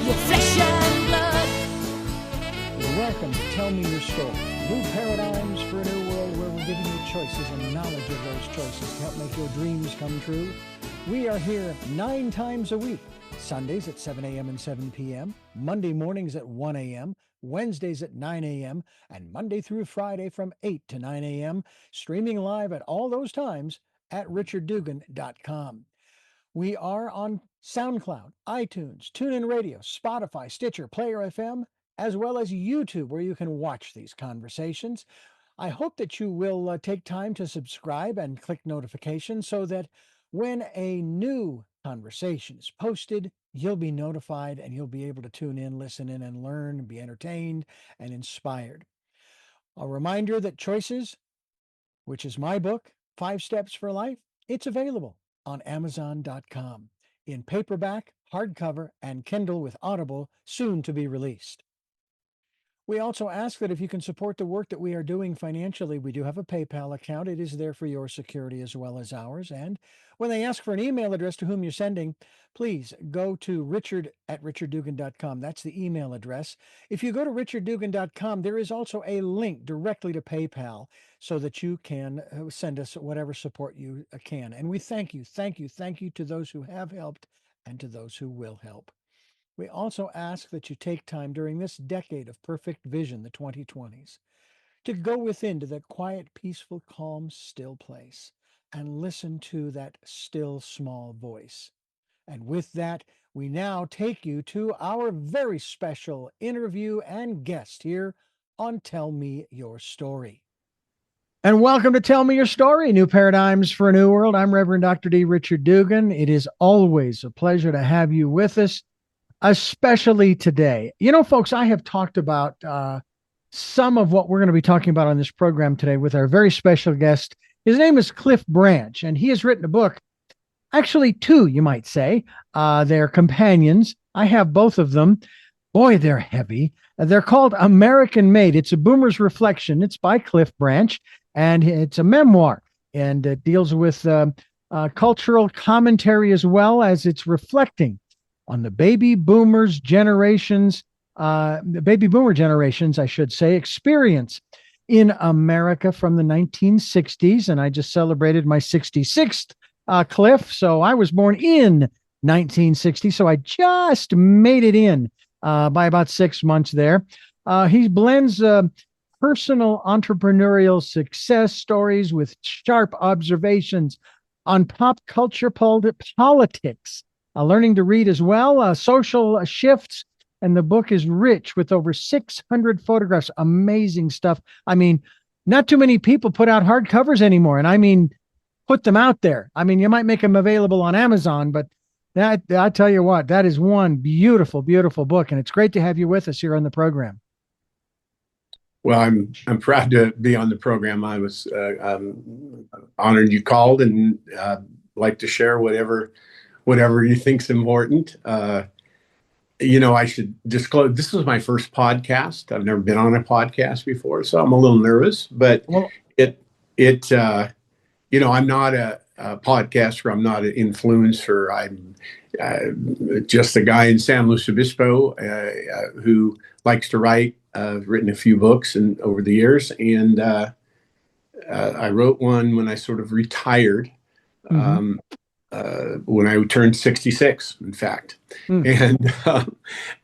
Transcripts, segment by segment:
your flesh and blood. Welcome to Tell Me Your Story. New paradigms for a new world where we're giving you choices and knowledge of those choices to help make your dreams come true. We are here 9 times a week. Sundays at 7 a.m. and 7 p.m., Monday mornings at 1 a.m., Wednesdays at 9 a.m., and Monday through Friday from 8 to 9 a.m., streaming live at all those times at richarddugan.com. We are on SoundCloud, iTunes, TuneIn Radio, Spotify, Stitcher, Player FM, as well as YouTube, where you can watch these conversations. I hope that you will take time to subscribe and click notifications so that when a new conversation is posted, you'll be notified and you'll be able to tune in, listen in, and learn, and be entertained and inspired. A reminder that Choices, which is my book, 5 Steps for Life, it's available on Amazon.com in paperback, hardcover, and Kindle with Audible, soon to be released. We also ask that if you can support the work that we are doing financially, we do have a PayPal account. It is there for your security as well as ours. And when they ask for an email address to whom you're sending, please go to richard@richarddugan.com. That's the email address. If you go to richarddugan.com, there is also a link directly to PayPal so that you can send us whatever support you can. And we thank you to those who have helped and to those who will help. We also ask that you take time during this decade of perfect vision, the 2020s, to go within to that quiet, peaceful, calm, still place and listen to that still, small voice. And with that, we now take you to our very special interview and guest here on Tell Me Your Story. And welcome to Tell Me Your Story, New Paradigms for a New World. I'm Reverend Dr. D. Richard Dugan. It is always a pleasure to have you with us, especially today. You know, folks, I have talked about some of what we're going to be talking about on this program today with our very special guest. His name is Cliff Branch, and he has written a book, actually 2, you might say. They're companions. I have both of them. Boy, they're heavy. They're called American Made. It's a boomer's reflection. It's by Cliff Branch, and it's a memoir, and it deals with cultural commentary as well as it's reflecting on the baby boomer generations, I should say, experience in America from the 1960s. And I just celebrated my 66th, Cliff. So I was born in 1960. So I just made it in by about 6 months there. He blends personal entrepreneurial success stories with sharp observations on pop culture politics. Learning to read as well, social shifts, and the book is rich with over 600 photographs. Amazing stuff. I mean, not too many people put out hardcovers anymore, and I mean, put them out there. I mean, you might make them available on Amazon, but that, I tell you what, that is one beautiful, beautiful book, and it's great to have you with us here on the program. Well, I'm proud to be on the program. I was honored you called, and like to share whatever you think's important. I should disclose, this is my first podcast. I've never been on a podcast before, so I'm a little nervous, but I'm not a podcaster. I'm not an influencer. I'm just a guy in San Luis Obispo who likes to write. I've written a few books over the years, and I wrote one when I sort of retired. Mm-hmm. When I turned 66, in fact. And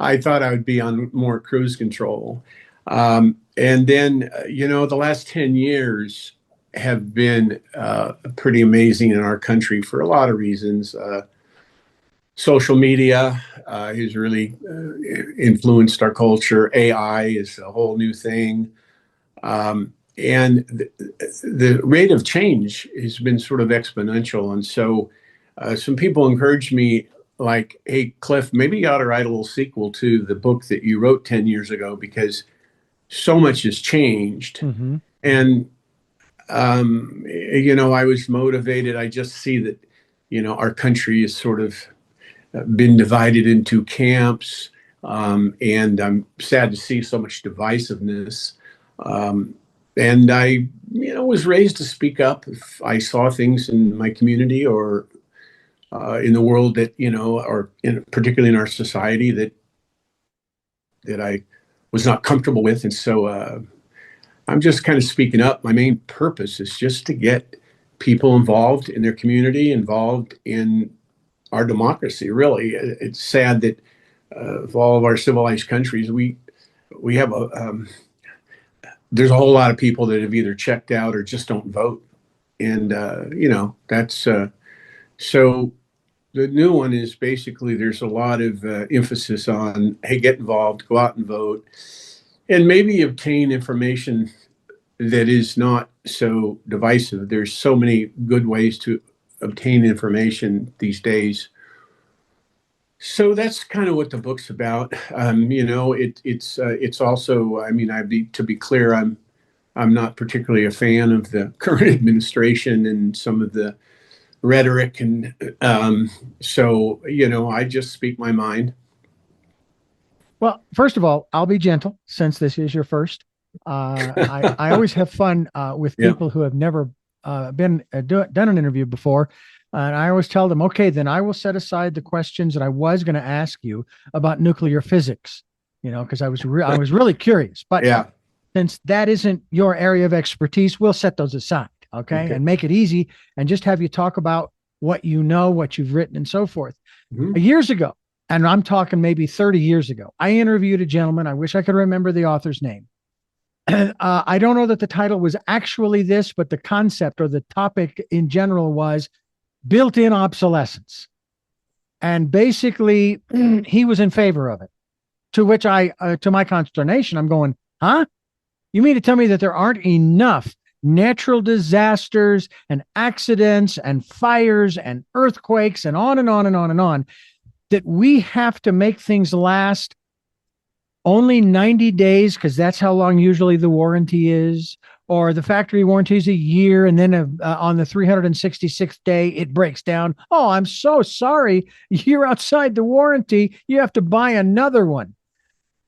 I thought I would be on more cruise control. And then, the last 10 years have been pretty amazing in our country for a lot of reasons. Social media has really influenced our culture. AI is a whole new thing. And the rate of change has been sort of exponential. And so some people encouraged me, like, hey, Cliff, maybe you ought to write a little sequel to the book that you wrote 10 years ago, because so much has changed. Mm-hmm. And, I was motivated. I just see that, our country has sort of been divided into camps. And I'm sad to see so much divisiveness. And I, was raised to speak up if I saw things in my community or in the world that, or particularly in our society that that I was not comfortable with. And so I'm just kind of speaking up. My main purpose is just to get people involved in their community, involved in our democracy. Really, it's sad that of all of our civilized countries, we have there's a whole lot of people that have either checked out or just don't vote, and that's so. The new one is basically there's a lot of emphasis on, hey, get involved, go out and vote, and maybe obtain information that is not so divisive. There's so many good ways to obtain information these days. So that's kind of what the book's about. It's also, I mean, to be clear, I'm not particularly a fan of the current administration and some of the rhetoric, and I just speak my mind. Well, first of all, I'll be gentle since this is your first. I always have fun with people who have never done an interview before. And I always tell them, okay, then I will set aside the questions that I was going to ask you about nuclear physics, because I was really curious. But since that isn't your area of expertise, we'll set those aside, okay? And make it easy and just have you talk about what you know, what you've written, and so forth. Mm-hmm. Years ago, and I'm talking maybe 30 years ago, I interviewed a gentleman. I wish I could remember the author's name. I don't know that the title was actually this, but the concept or the topic in general was built-in obsolescence. And basically, he was in favor of it, to which to my consternation, I'm going, huh? You mean to tell me that there aren't enough natural disasters and accidents and fires and earthquakes and on and on and on and on, that we have to make things last only 90 days, because that's how long usually the warranty is, or the factory warranty is a year, and then on the 366th day, it breaks down. Oh, I'm so sorry. You're outside the warranty. You have to buy another one.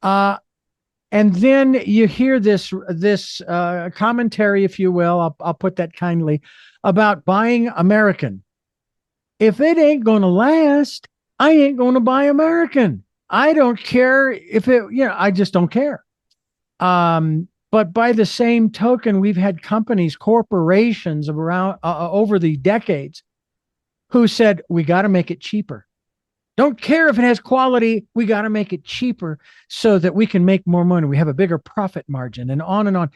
And then you hear this commentary, if you will, I'll put that kindly, about buying American. If it ain't going to last, I ain't going to buy American. I don't care if it, I just don't care. But by the same token, we've had companies, corporations around over the decades who said, we got to make it cheaper. Don't care if it has quality. We got to make it cheaper so that we can make more money. We have a bigger profit margin, and on and on.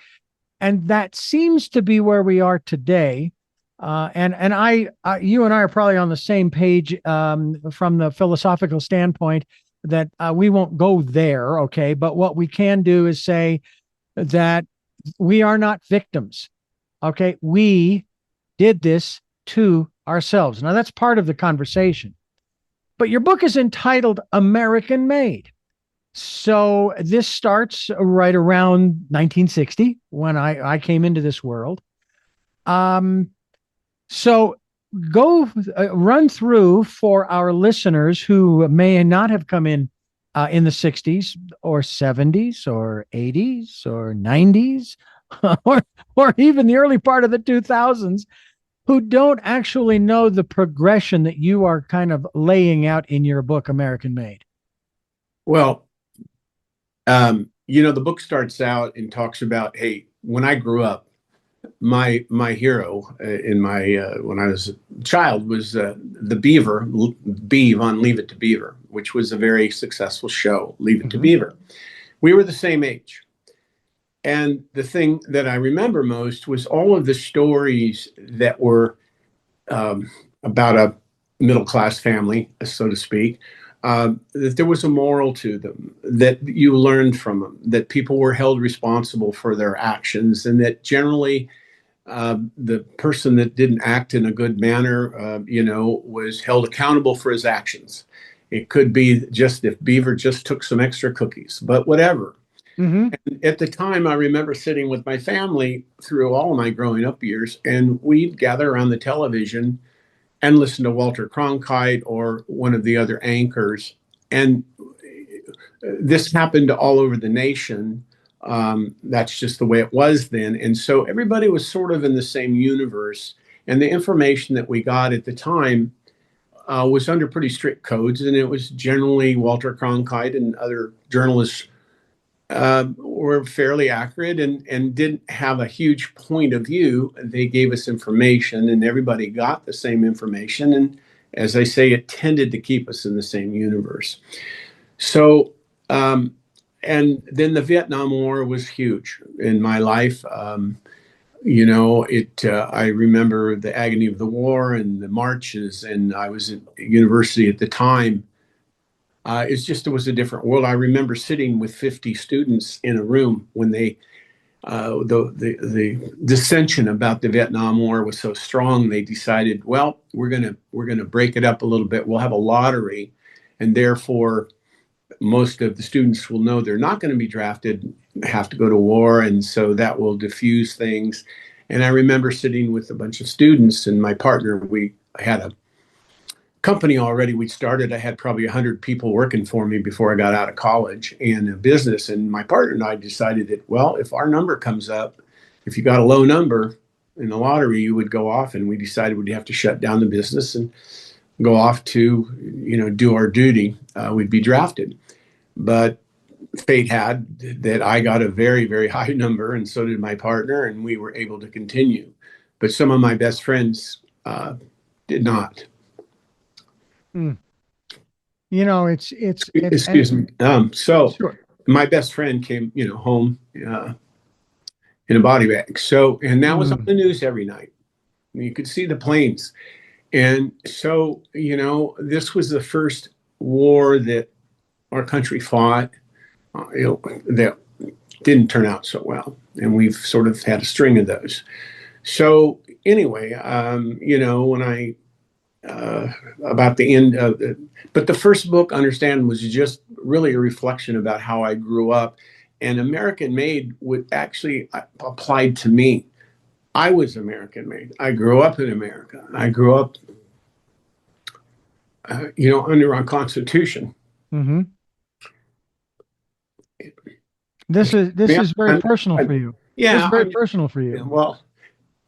And that seems to be where we are today. And you and I are probably on the same page from the philosophical standpoint that we won't go there. Okay. But what we can do is say that we are not victims. Okay. We did this to ourselves. Now that's part of the conversation. But your book is entitled American Made. So this starts right around 1960 when I came into this world. So go run through for our listeners who may not have come in the 60s or 70s or 80s or 90s or even the early part of the 2000s, who don't actually know the progression that you are kind of laying out in your book, American Made. Well, the book starts out and talks about, hey, when I grew up, my hero when I was a child was the Beaver, Beav on Leave It to Beaver, which was a very successful show, Leave It to Beaver. We were the same age. And the thing that I remember most was all of the stories that were about a middle-class family, so to speak, that there was a moral to them, that you learned from them, that people were held responsible for their actions, and that generally the person that didn't act in a good manner, was held accountable for his actions. It could be just if Beaver just took some extra cookies, but whatever. Mm-hmm. And at the time, I remember sitting with my family through all of my growing up years, and we'd gather around the television and listen to Walter Cronkite or one of the other anchors. And this happened all over the nation. That's just the way it was then. And so everybody was sort of in the same universe. And the information that we got at the time was under pretty strict codes. And it was generally Walter Cronkite and other journalists were fairly accurate and didn't have a huge point of view. They gave us information, and everybody got the same information. And as I say, it tended to keep us in the same universe. So, and then the Vietnam War was huge in my life. I remember the agony of the war and the marches, and I was at university at the time. It was a different world. I remember sitting with 50 students in a room when the dissension about the Vietnam War was so strong. They decided, well, we're gonna break it up a little bit. We'll have a lottery, and therefore most of the students will know they're not going to be drafted, have to go to war, and so that will diffuse things. And I remember sitting with a bunch of students and my partner. We had a company already we'd started. I had probably 100 people working for me before I got out of college, and a business. And my partner and I decided that, well, if our number comes up, if you got a low number in the lottery, you would go off. And we decided we'd have to shut down the business and go off to, do our duty. We'd be drafted. But fate had that I got a very, very high number, and so did my partner, and we were able to continue. But some of my best friends did not. It's Excuse me. So sure. my best friend came, home in a body bag. So, and that was on the news every night. You could see the planes. And so, this was the first war that our country fought that didn't turn out so well. And we've sort of had a string of those. So anyway, when I, about the end of it, but the first book, Understand, was just really a reflection about how I grew up. And American Made would actually applied to me. I was American Made. I grew up in America. I grew up, under our Constitution. Mm-hmm. This is very personal for you. Yeah, this is very personal for you. Well,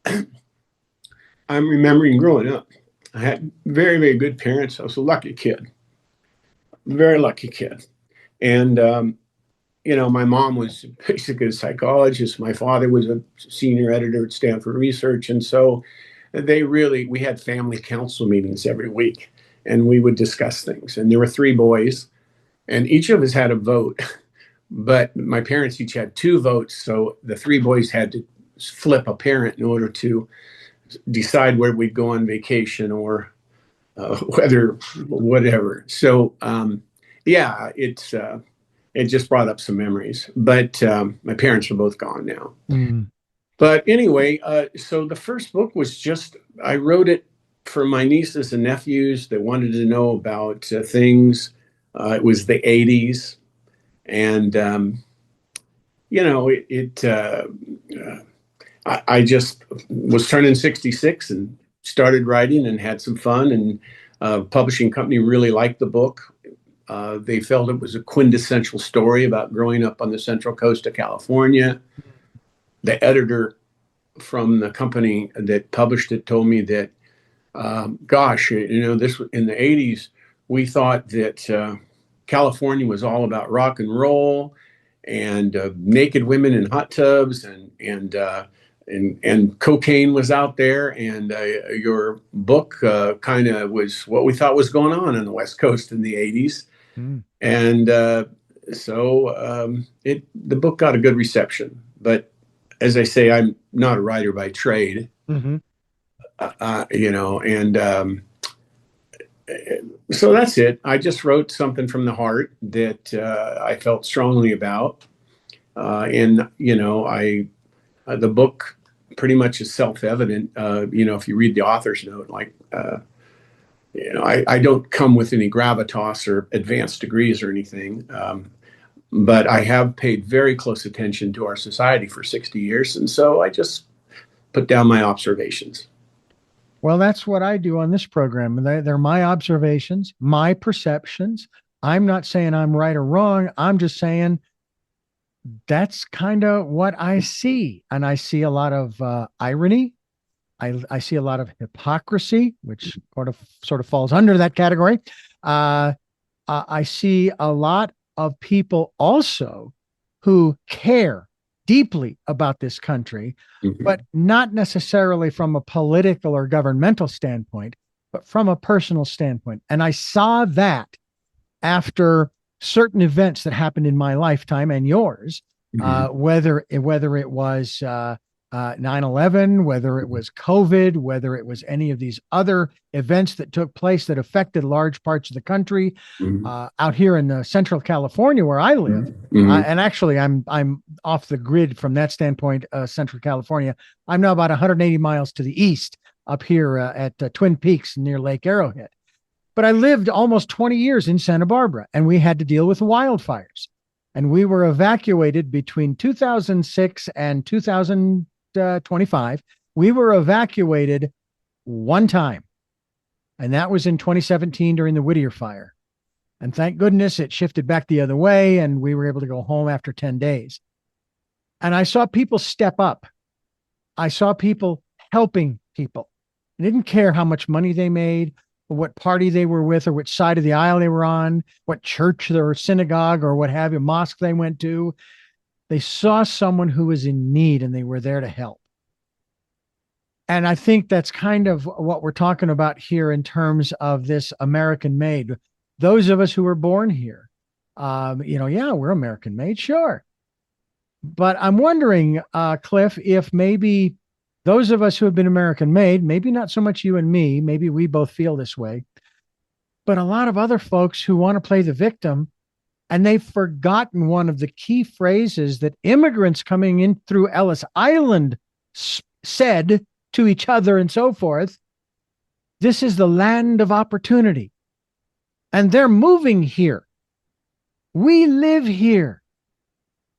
I'm remembering growing up. I had very, very good parents. I was a lucky kid, very lucky kid. And, my mom was basically a psychologist. My father was a senior editor at Stanford Research. And so we had family council meetings every week, and we would discuss things. And there were 3 boys, and each of us had a vote. But my parents each had 2 votes. So the 3 boys had to flip a parent in order to decide where we'd go on vacation or whatever. So, it just brought up some memories. But my parents are both gone now. Mm. But anyway, so the first book was I wrote it for my nieces and nephews that wanted to know about things. It was the 80s. And, I just was turning 66 and started writing and had some fun. And a publishing company really liked the book. They felt it was a quintessential story about growing up on the Central Coast of California. The editor from the company that published it told me that, this in the 80s, we thought that California was all about rock and roll and naked women in hot tubs and cocaine was out there. And your book kind of was what we thought was going on the West Coast in the 80s. Mm. And the book got a good reception. But as I say, I'm not a writer by trade, mm-hmm. So that's it. I just wrote something from the heart that I felt strongly about. The book pretty much is self-evident. If you read the author's note, I don't come with any gravitas or advanced degrees or anything. But I have paid very close attention to our society for 60 years. And so I just put down my observations. Well, that's what I do on this program. They're my observations, my perceptions. I'm not saying I'm right or wrong. I'm just saying that's kind of what I see. And I see a lot of irony. I see a lot of hypocrisy, which sort of falls under that category. I see a lot of people also who care deeply about this country, but not necessarily from a political or governmental standpoint, but from a personal standpoint. And I saw that after certain events that happened in my lifetime and yours, whether it was 9/11, whether it was COVID, whether it was any of these other events that took place that affected large parts of the country. Out here in Central California, where I live, and actually I'm off the grid from that standpoint. Central California, I'm now about 180 miles to the east, up here at Twin Peaks near Lake Arrowhead. But I lived almost 20 years in Santa Barbara, and we had to deal with wildfires. And we were evacuated between 2006 and 2025. We were evacuated one time, and that was in 2017 during the Whittier fire. And thank goodness it shifted back the other way, and we were able to go home after 10 days. And I saw people step up. I saw people helping people. I didn't care how much money they made, or what party they were with, or which side of the aisle they were on, what church or synagogue or what have you, mosque they went to. They saw someone who was in need, and they were there to help. And I think that's kind of what we're talking about here in terms of this American made. Those of us who were born here, yeah, we're American made, sure. But I'm wondering, Cliff, if maybe those of us who have been American made, maybe not so much you and me, maybe we both feel this way, but a lot of other folks who want to play the victim, and they've forgotten one of the key phrases that immigrants coming in through Ellis Island said to each other and so forth. This is the land of opportunity. And they're moving here. We live here.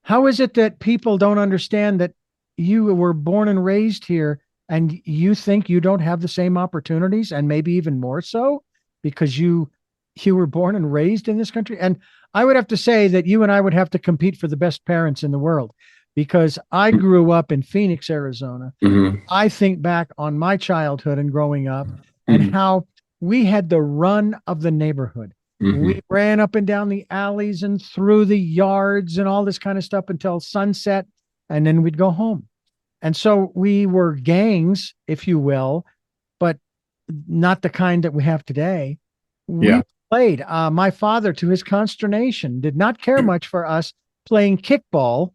How is it that people don't understand that you were born and raised here and you think you don't have the same opportunities, and maybe even more so because you were born and raised in this country? And I would have to say that you and I would have to compete for the best parents in the world, because I grew up in Phoenix, Arizona. I think back on my childhood and growing up and how we had the run of the neighborhood. We ran up and down the alleys and through the yards and all this kind of stuff until sunset, and then we'd go home. And so we were gangs, if you will, but not the kind that we have today. We played. My father, to his consternation, did not care much for us playing kickball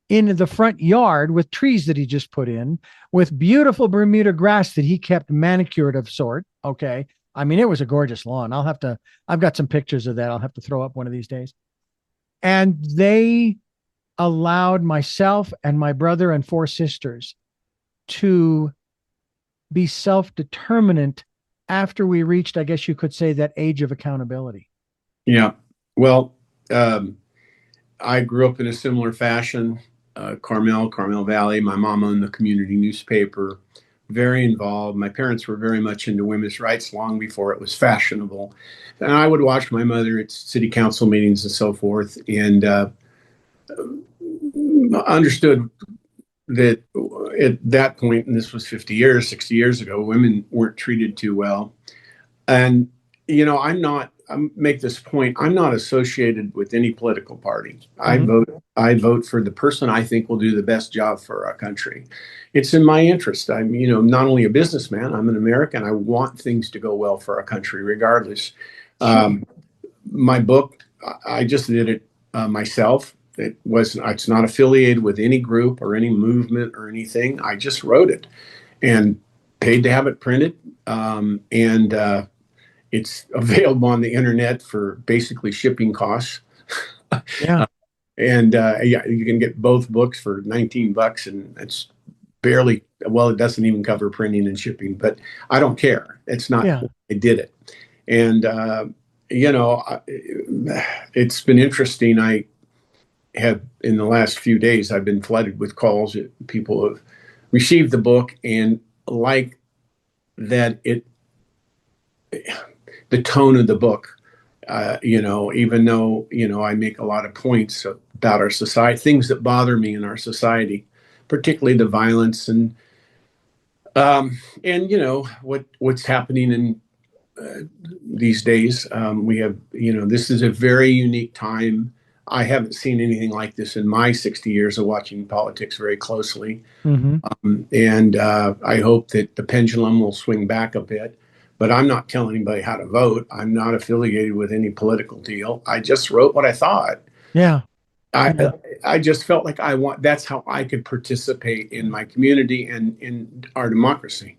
in the front yard with trees that he just put in, with beautiful Bermuda grass that he kept manicured of sort. Okay. I mean, it was a gorgeous lawn. I've got some pictures of that. I'll have to throw up one of these days. And they allowed myself and my brother and 4 sisters to be self-determinant after we reached, I guess you could say, that age of accountability. Yeah. Well, I grew up in a similar fashion. Carmel Valley. My mom owned the community newspaper, very involved. My parents were very much into women's rights long before it was fashionable. And I would watch my mother at city council meetings and so forth, and understood that at that point, and this was 50 years, 60 years ago, women weren't treated too well. And, I make this point, I'm not associated with any political party. I vote for the person I think will do the best job for our country. It's in my interest. I'm, not only a businessman, I'm an American. I want things to go well for our country, regardless. My book, I just did it myself. It's not affiliated with any group or any movement or anything. I just wrote it and paid to have it printed. It's available on the internet for basically shipping costs. Yeah. You can get both books for $19, and it's barely, it doesn't even cover printing and shipping, but I don't care. It's not, I did it. And, it's been interesting. I have, in the last few days, I've been flooded with calls that people have received the book and like that the tone of the book, even though, I make a lot of points about our society, things that bother me in our society, particularly the violence and what's happening in these days. We have, this is a very unique time. I haven't seen anything like this in my 60 years of watching politics very closely. Mm-hmm. And I hope that the pendulum will swing back a bit. But I'm not telling anybody how to vote. I'm not affiliated with any political deal. I just wrote what I thought. Yeah. I Yeah. I just felt like that's how I could participate in my community and in our democracy.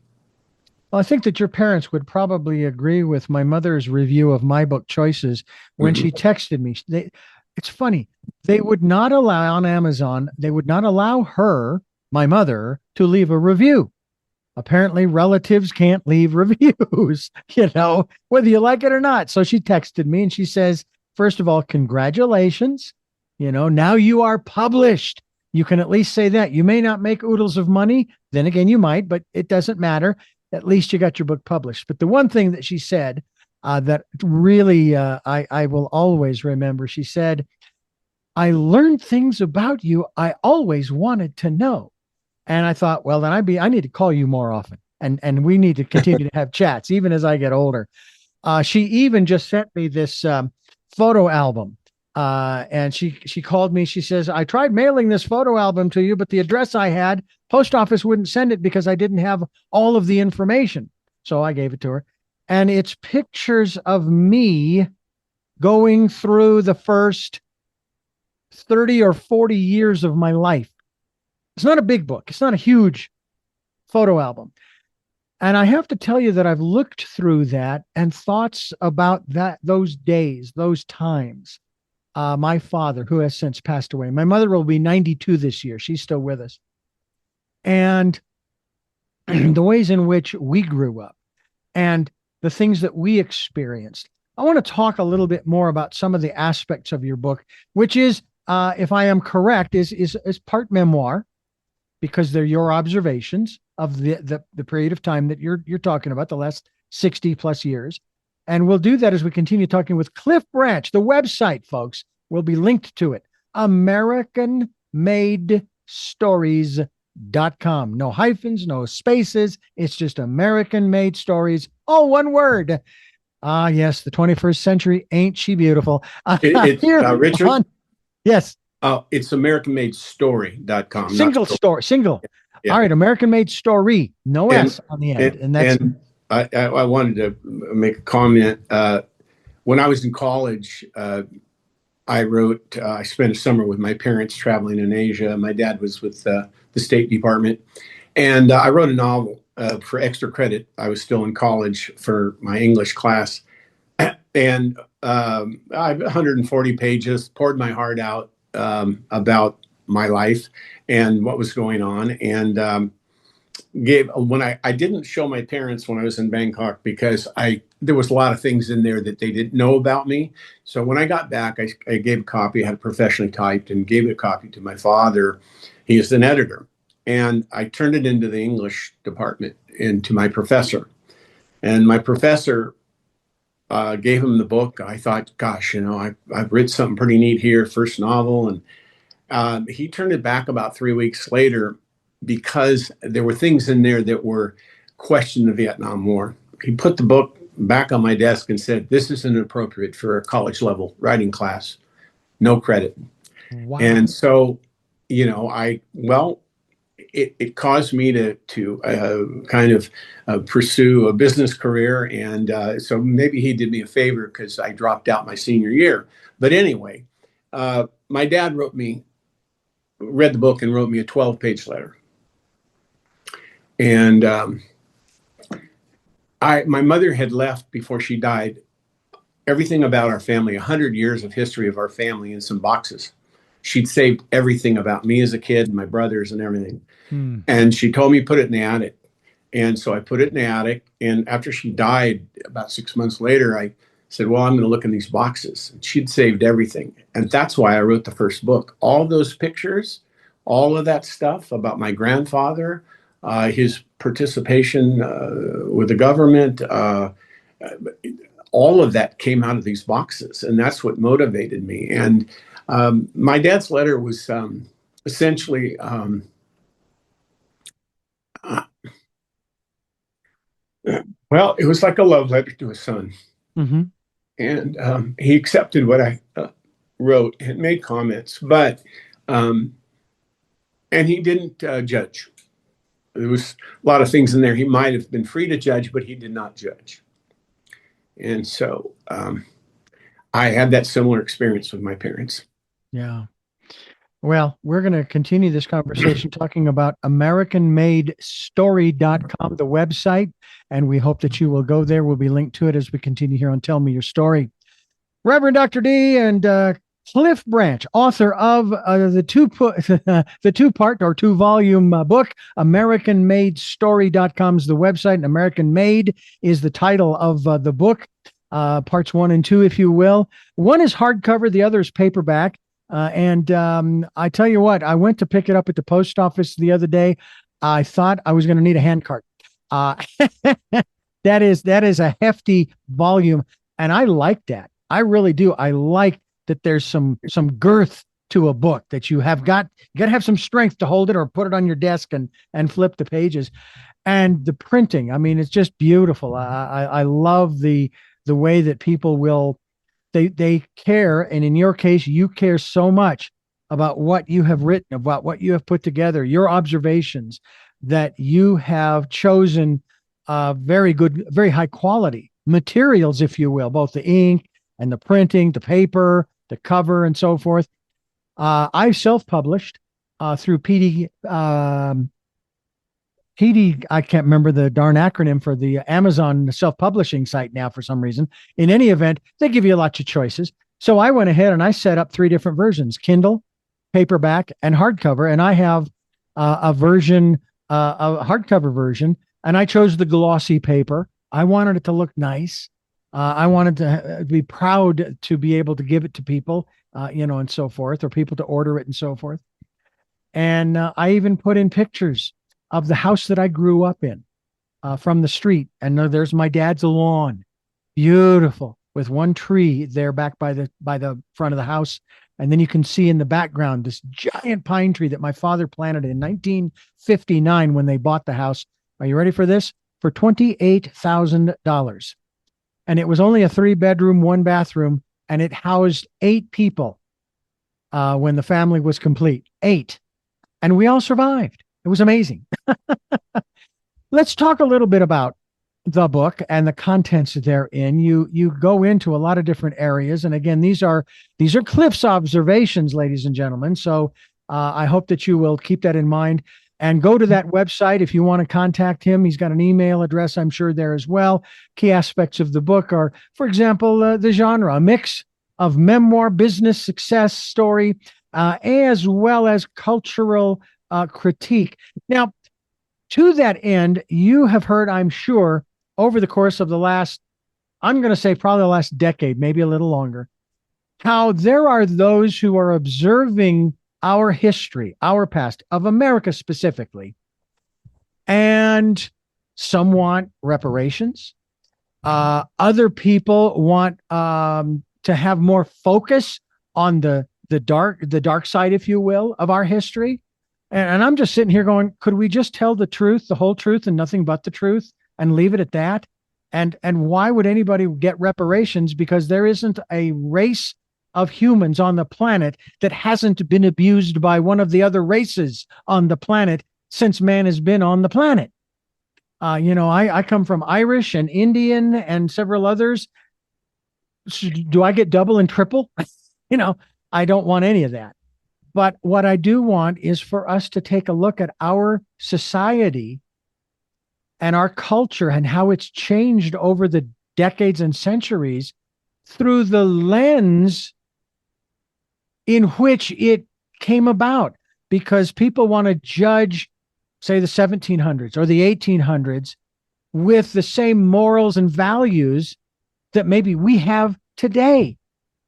Well, I think that your parents would probably agree with my mother's review of my book choices when Mhm. she texted me. It's funny. They would not allow on Amazon, they would not allow her, my mother, to leave a review. Apparently, relatives can't leave reviews, whether you like it or not. So she texted me and she says, first of all, congratulations. Now you are published. You can at least say that. You may not make oodles of money. Then again, you might, but it doesn't matter. At least you got your book published. But the one thing that she said that really I will always remember, she said, I learned things about you I always wanted to know. And I thought, well, then I need to call you more often. And we need to continue to have chats, even as I get older. She even just sent me this photo album. And she called me. She says, I tried mailing this photo album to you, but the address I had, post office wouldn't send it because I didn't have all of the information. So I gave it to her. And it's pictures of me going through the first 30 or 40 years of my life. It's not a big book. It's not a huge photo album. And I have to tell you that I've looked through that and thoughts about those days, those times. My father, who has since passed away, my mother will be 92 this year. She's still with us. And the ways in which we grew up and the things that we experienced. I want to talk a little bit more about some of the aspects of your book, which is, if I am correct, is part memoir, because they're your observations of the period of time that you're talking about, the last 60 plus years. And we'll do that as we continue talking with Cliff Branch. The website, folks, will be linked to it. AmericanMadeStories.com. No hyphens, no spaces. It's just American Made Stories, all one word. Yes, the 21st century. Ain't she beautiful? It's Richard. Yes. It's AmericanMadeStory.com. Single store, single. Yeah. All right, American Made Story, no S on the end. And that's. And I wanted to make a comment. When I was in college, I spent a summer with my parents traveling in Asia. My dad was with the State Department. And I wrote a novel for extra credit. I was still in college for my English class. And I 140 pages, poured my heart out about my life and what was going on. And when I didn't show my parents when I was in Bangkok because there was a lot of things in there that they didn't know about me. So when I got back, I gave a copy, I had it professionally typed, and gave a copy to my father. He is an editor. And I turned it into the English department and to my professor. And my professor gave him the book. I thought, gosh, I've written something pretty neat here, first novel. And he turned it back about 3 weeks later because there were things in there that were questioning the Vietnam War. He put the book back on my desk and said, this isn't appropriate for a college level writing class. No credit. Wow. And so, it caused me to kind of pursue a business career. And so maybe he did me a favor because I dropped out my senior year. But anyway, my dad read the book and wrote me a 12-page letter. And my mother had left before she died everything about our family, 100 years of history of our family in some boxes. She'd saved everything about me as a kid, my brothers and everything. And she told me put it in the attic. And so I put it in the attic. And after she died, about 6 months later, I said, well, I'm going to look in these boxes. And she'd saved everything. And that's why I wrote the first book. All those pictures, all of that stuff about my grandfather, his participation with the government, all of that came out of these boxes. And that's what motivated me. And my dad's letter was essentially... well, it was like a love letter to his son. Mm-hmm. And he accepted what I wrote and made comments, but and he didn't judge. There was a lot of things in there he might have been free to judge, but he did not judge. And so I had that similar experience with my parents. Yeah. Well, we're going to continue this conversation talking about AmericanMadeStory.com, the website, and we hope that you will go there. We'll be linked to it as we continue here on Tell Me Your Story. Reverend Dr. D and Cliff Branch, author of the two-part or two-volume book, AmericanMadeStory.com is the website, and American Made is the title of the book, parts 1 and 2, if you will. One is hardcover, the other is paperback. And I tell you what, I went to pick it up at the post office the other day. I thought I was going to need a hand cart. That is a hefty volume, and I like that. I really do. I like that there's some girth to a book, that you got to have some strength to hold it or put it on your desk and flip the pages. And the printing, I mean, it's just beautiful. I love the way that people will. They care, and in your case, you care so much about what you have written, about what you have put together, your observations, that you have chosen very good, very high quality materials, if you will, both the ink and the printing, the paper, the cover, and so forth. I self-published through PD. I can't remember the darn acronym for the Amazon self-publishing site now for some reason. In any event, they give you lots of choices. So I went ahead and I set up 3 different versions: Kindle, paperback, and hardcover. And I have a hardcover version, and I chose the glossy paper. I wanted it to look nice. I wanted to be proud to be able to give it to people, and so forth, or people to order it and so forth. And I even put in pictures of the house that I grew up in from the street. And there's my dad's lawn, beautiful, with one tree there back by the front of the house. And then you can see in the background this giant pine tree that my father planted in 1959 when they bought the house. Are you ready for this? For $28,000. And it was only a 3-bedroom, 1-bathroom, and it housed 8 people when the family was complete. 8. And we all survived. It was amazing. Let's talk a little bit about the book and the contents therein. You go into a lot of different areas, and again, these are Cliff's observations, ladies and gentlemen. So I hope that you will keep that in mind and go to that website if you want to contact him. He's got an email address, I'm sure, there as well. Key aspects of the book are, for example, the genre, a mix of memoir, business success story, as well as cultural critique. Now, to that end, you have heard, I'm sure, over the course of the last, I'm going to say probably the last decade, maybe a little longer, how there are those who are observing our history, our past, of America specifically, and some want reparations. Other people want to have more focus on the dark side, if you will, of our history. And I'm just sitting here going, could we just tell the truth, the whole truth, and nothing but the truth, and leave it at that? And why would anybody get reparations? Because there isn't a race of humans on the planet that hasn't been abused by one of the other races on the planet since man has been on the planet. I come from Irish and Indian and several others. Do I get double and triple? I don't want any of that. But what I do want is for us to take a look at our society and our culture and how it's changed over the decades and centuries through the lens in which it came about. Because people want to judge, say, the 1700s or the 1800s with the same morals and values that maybe we have today.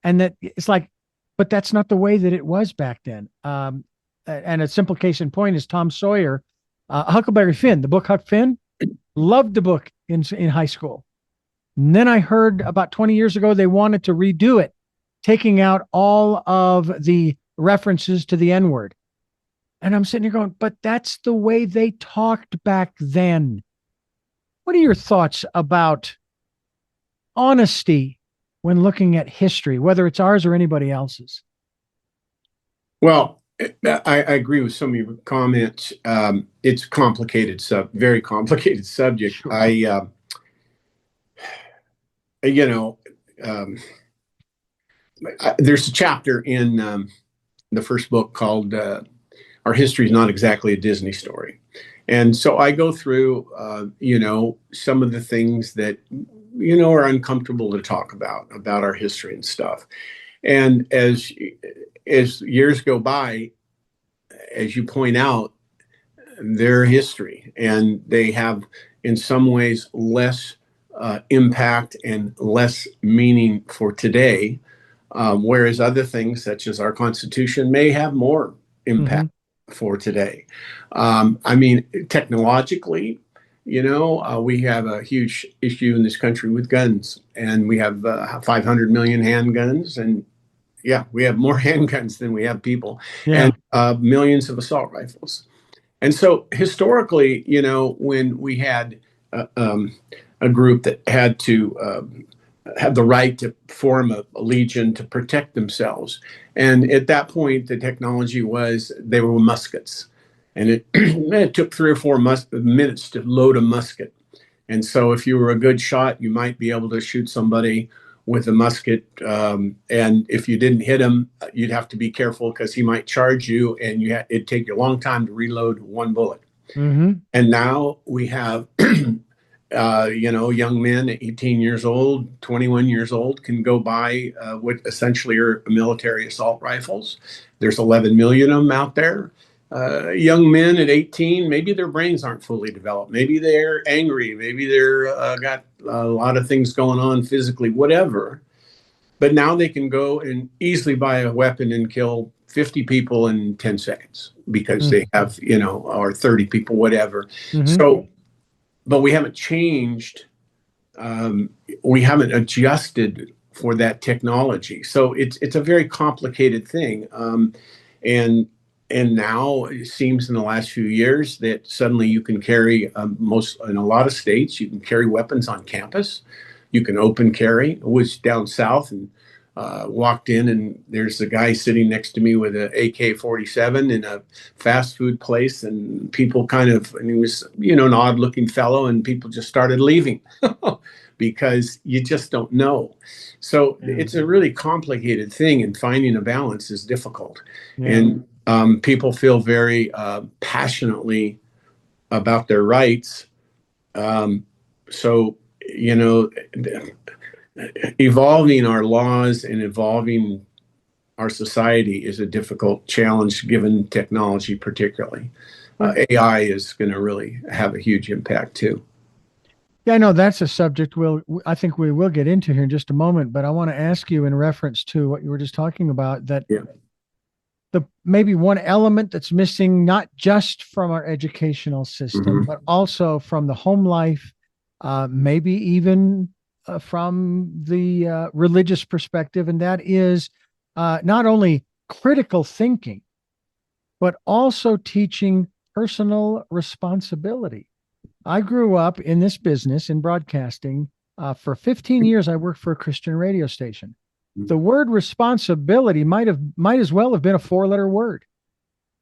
And that it's like, but that's not the way that it was back then. And a simple case in point is Tom Sawyer, Huckleberry Finn, the book Huck Finn. Loved the book in high school. And then I heard about 20 years ago they wanted to redo it, taking out all of the references to the N-word. And I'm sitting here going, but that's the way they talked back then. What are your thoughts about honesty when looking at history, whether it's ours or anybody else's? Well, I agree with some of your comments. It's complicated, very complicated subject. Sure. You know, there's a chapter in the first book called "Our History is Not Exactly a Disney Story," and so I go through, some of the things that are uncomfortable to talk about our history and stuff. And as years go by, as you point out, their history, and they have in some ways less impact and less meaning for today, whereas other things such as our Constitution may have more impact for today. I mean, technologically, we have a huge issue in this country with guns, and we have 500 million handguns, and yeah, we have more handguns than we have people, Yeah. and millions of assault rifles. And so historically, when we had a group that had to have the right to form a legion to protect themselves, and at that point, the technology was they were muskets, and it took 3 or 4 minutes to load a musket. And so if you were a good shot, you might be able to shoot somebody with a musket. And if you didn't hit him, you'd have to be careful because he might charge you, and it'd take you a long time to reload one bullet. And now we have, young men at 18 years old, 21 years old can go buy what essentially are military assault rifles. There's 11 million of them out there. Young men at 18, maybe their brains aren't fully developed. Maybe they're angry. Maybe they're got a lot of things going on physically, whatever. But now they can go and easily buy a weapon and kill 50 people in 10 seconds because they have, or 30 people, whatever. So, but we haven't changed. We haven't adjusted for that technology. So it's a very complicated thing. And now it seems in the last few years that suddenly you can carry in a lot of states, you can carry weapons on campus. You can open carry. I was down south and walked in, and there's a guy sitting next to me with an AK-47 in a fast food place, and people and he was, an odd looking fellow, and people just started leaving because you just don't know. So it's a really complicated thing, and finding a balance is difficult. And people feel very passionately about their rights. So, evolving our laws and evolving our society is a difficult challenge given technology, particularly. AI is going to really have a huge impact too. Yeah, I know that's a subject I think we will get into here in just a moment, but I want to ask you in reference to what you were just talking about, that maybe one element that's missing, not just from our educational system, but also from the home life, maybe even from the religious perspective, and that is not only critical thinking, but also teaching personal responsibility. I grew up in this business in broadcasting. For 15 years, I worked for a Christian radio station. The word responsibility might as well have been a 4-letter word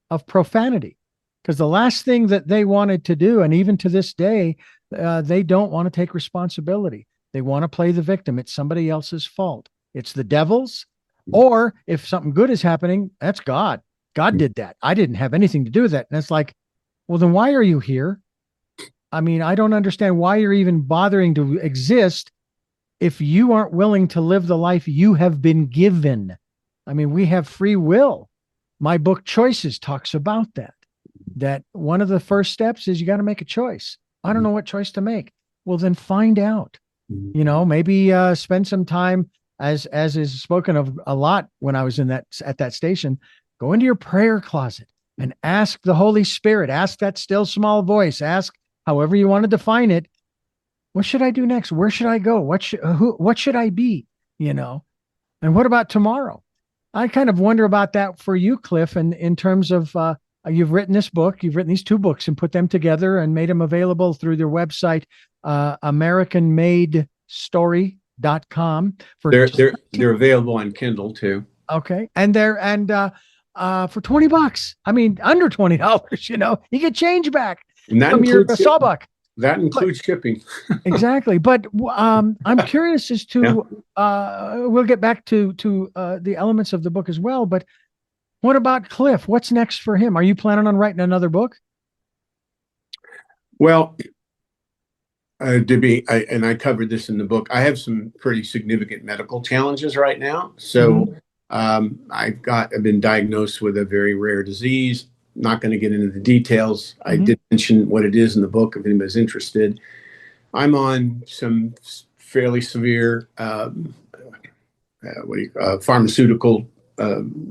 of profanity, because the last thing that they wanted to do, and even to this day, they don't want to take responsibility. They want to play the victim. It's somebody else's fault. It's the devil's, or if something good is happening, that's God. God did that. I didn't have anything to do with that. And it's like, well, then why are you here? I mean, I don't understand why you're even bothering to exist if you aren't willing to live the life you have been given. I mean, we have free will. My book Choices talks about that one of the first steps is you got to make a choice. I don't know what choice to make. Well, then find out, maybe spend some time, as is spoken of a lot when I was at that station, go into your prayer closet and ask the Holy Spirit, ask that still small voice, ask however you want to define it. What should I do next? Where should I go? What should I be? And what about tomorrow? I kind of wonder about that for you, Cliff, and in terms of you've written this book, you've written these 2 books and put them together and made them available through their website, AmericanMadeStory.com. onward.com for They're available on Kindle too. okay. And for $20. I mean, under $20, you get change back And that from your includes sawbuck. that includes shipping. Exactly. But I'm curious as to we'll get back to the elements of the book as well. But what about Cliff? What's next for him? Are you planning on writing another book? Well, and I covered this in the book. I have some pretty significant medical challenges right now. So I've been diagnosed with a very rare disease. Not going to get into the details. I did mention what it is in the book if anybody's interested. I'm on some fairly severe pharmaceutical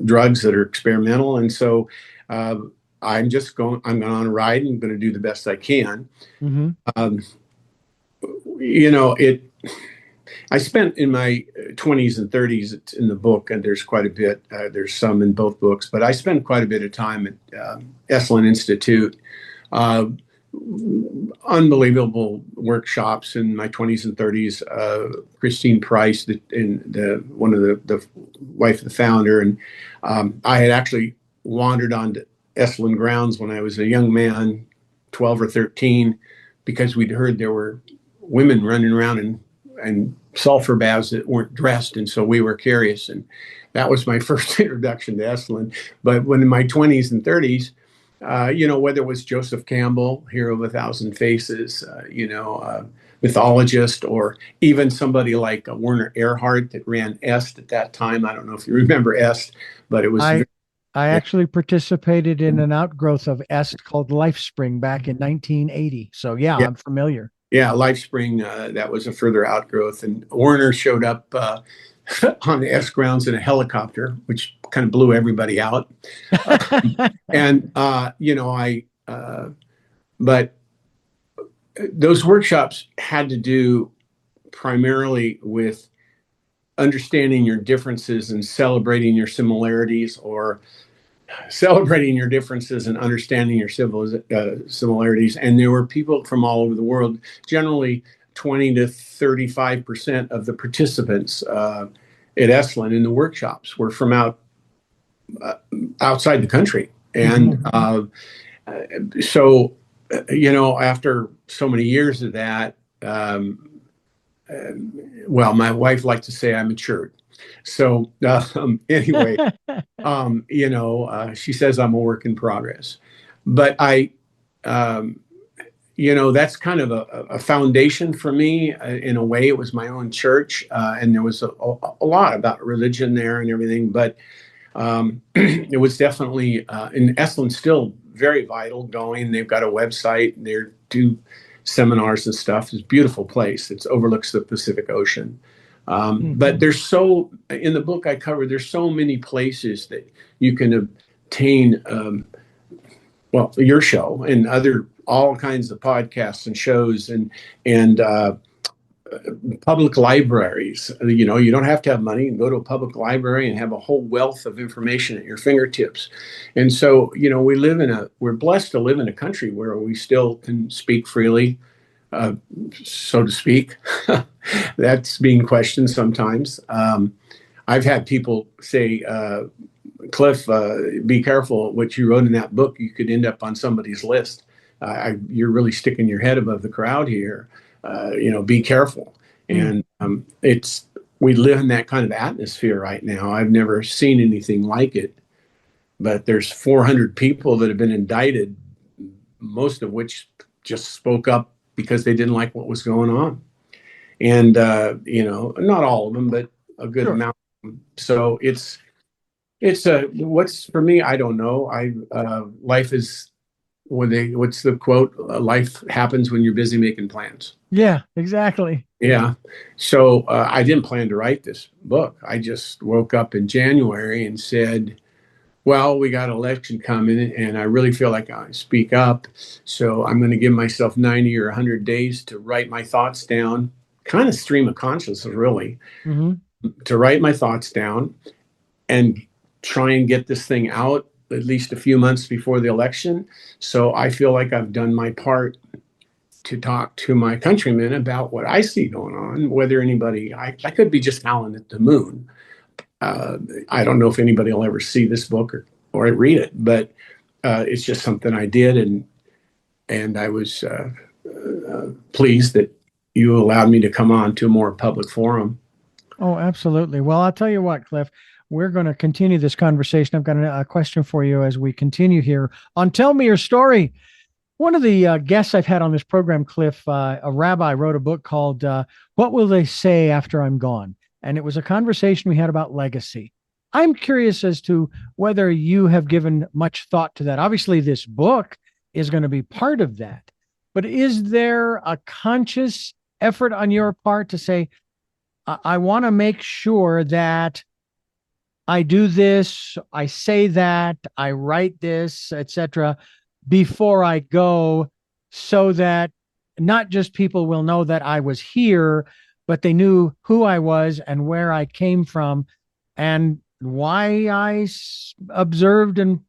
drugs that are experimental, and so I'm going on a ride and going to do the best I can. I spent in my 20s and 30s, it's in the book, and there's quite a bit. There's some in both books, but I spent quite a bit of time at Esalen Institute. Unbelievable workshops in my 20s and 30s. Christine Price, one of the wife of the founder, and I had actually wandered onto Esalen grounds when I was a young man, 12 or 13, because we'd heard there were women running around and sulfur baths that weren't dressed, and so we were curious, and that was my first introduction to Esalen. But when in my 20s and 30s, whether it was Joseph Campbell, Hero of a Thousand Faces, mythologist, or even somebody like Werner Erhard that ran EST at that time. I don't know if you remember EST, but it was. I actually participated in an outgrowth of EST called LifeSpring back in 1980. So yeah. I'm familiar. Yeah, LifeSpring, that was a further outgrowth. And Werner showed up on the S grounds in a helicopter, which kind of blew everybody out. But those workshops had to do primarily with understanding your differences and celebrating your similarities, or celebrating your differences and understanding your similarities. And there were people from all over the world. Generally 20 to 35% of the participants at Esalen in the workshops were from outside the countly. And after so many years of that, my wife likes to say I matured. So anyway, she says I'm a work in progress. But that's kind of a foundation for me. In a way, it was my own church, and there was a lot about religion there and everything. But it was definitely, and Esalen's still very vital going. They've got a website. They do seminars and stuff. It's a beautiful place. It overlooks the Pacific Ocean. But in the book I cover, there's so many places that you can obtain, your show and all kinds of podcasts and shows and public libraries. You don't have to have money. You can go to a public library and have a whole wealth of information at your fingertips. And so, we're blessed to live in a country where we still can speak freely, so to speak. That's being questioned sometimes. I've had people say, Cliff, be careful what you wrote in that book. You could end up on somebody's list. You're really sticking your head above the crowd here. Be careful. And we live in that kind of atmosphere right now. I've never seen anything like it. But there's 400 people that have been indicted, most of which just spoke up because they didn't like what was going on. And, not all of them, but a good amount of them. So it's what's for me, I don't know. Life is, what's the quote? Life happens when you're busy making plans. Yeah, exactly. Yeah. So I didn't plan to write this book. I just woke up in January and said, well, we got an election coming and I really feel like I speak up. So I'm going to give myself 90 or 100 days to write my thoughts down, kind of stream of consciousness, really, to write my thoughts down and try and get this thing out at least a few months before the election. So I feel like I've done my part to talk to my countrymen about what I see going on, whether anybody, I could be just howling at the moon. I don't know if anybody will ever see this book or read it, but it's just something I did. And I was pleased that you allowed me to come on to a more public forum. Oh, absolutely. Well, I'll tell you what, Cliff, we're going to continue this conversation. I've got a question for you as we continue here on Tell Me Your Story. One of the guests I've had on this program, Cliff, a rabbi, wrote a book called What Will They Say After I'm Gone? And it was a conversation we had about legacy. I'm curious as to whether you have given much thought to that. Obviously, this book is going to be part of that. But is there a conscious effort on your part to say, I want to make sure that I do this, I say that, I write this, etc., before I go, so that not just people will know that I was here, but they knew who I was and where I came from and why I observed and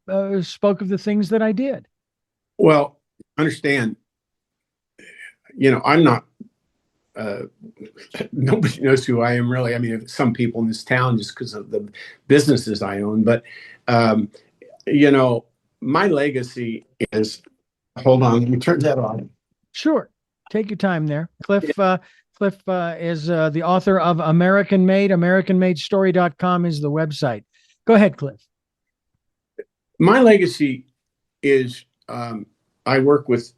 spoke of the things that I did? Well, understand, I'm not, nobody knows who I am really. I mean, some people in this town just because of the businesses I own, but, my legacy is, hold on, let me turn that on. Sure. Take your time there. Cliff is the author of American Made. AmericanMadeStory.com is the website. Go ahead, Cliff. My legacy is, I work with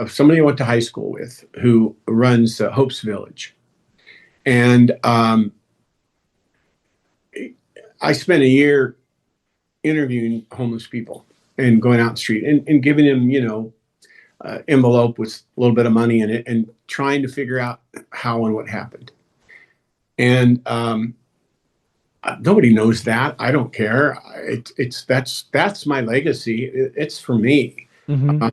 somebody I went to high school with who runs Hope's Village. And I spent a year interviewing homeless people and going out the street and giving them, envelope with a little bit of money in it and trying to figure out how and what happened. And nobody knows that. I don't care. That's my legacy. It's for me. Mm-hmm.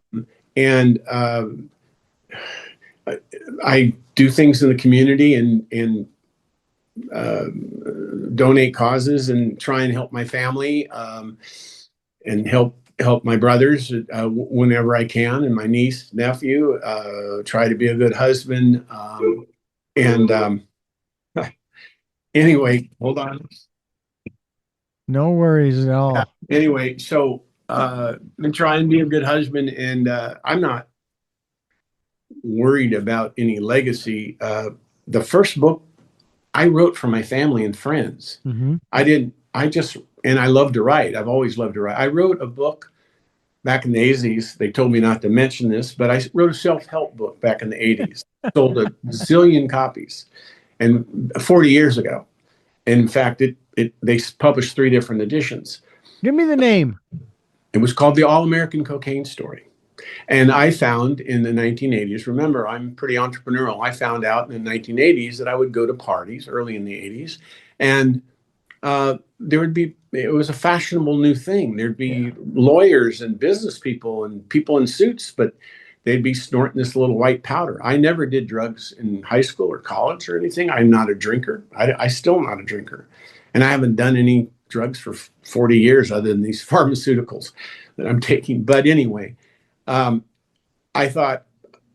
I do things in the community and donate causes and try and help my family and help my brothers whenever I can, and my niece, nephew, try to be a good husband. Anyway, hold on. No worries at all. Yeah. Anyway, so been trying to be a good husband, and I'm not worried about any legacy. The first book I wrote for my family and friends. Mm-hmm. And I love to write. I've always loved to write. I wrote a book back in the 80s. They told me not to mention this, but I wrote a self-help book back in the 80s. Sold a zillion copies, and 40 years ago. And in fact, they published 3 different editions. Give me the name. It was called The All-American Cocaine Story. And I found in the 1980s, remember, I'm pretty entrepreneurial. I found out in the 1980s that I would go to parties early in the 80s, and it was a fashionable new thing. There'd be lawyers and business people and people in suits, but they'd be snorting this little white powder. I never did drugs in high school or college or anything. I'm not a drinker. I still not a drinker. And I haven't done any drugs for 40 years other than these pharmaceuticals that I'm taking. But anyway, I thought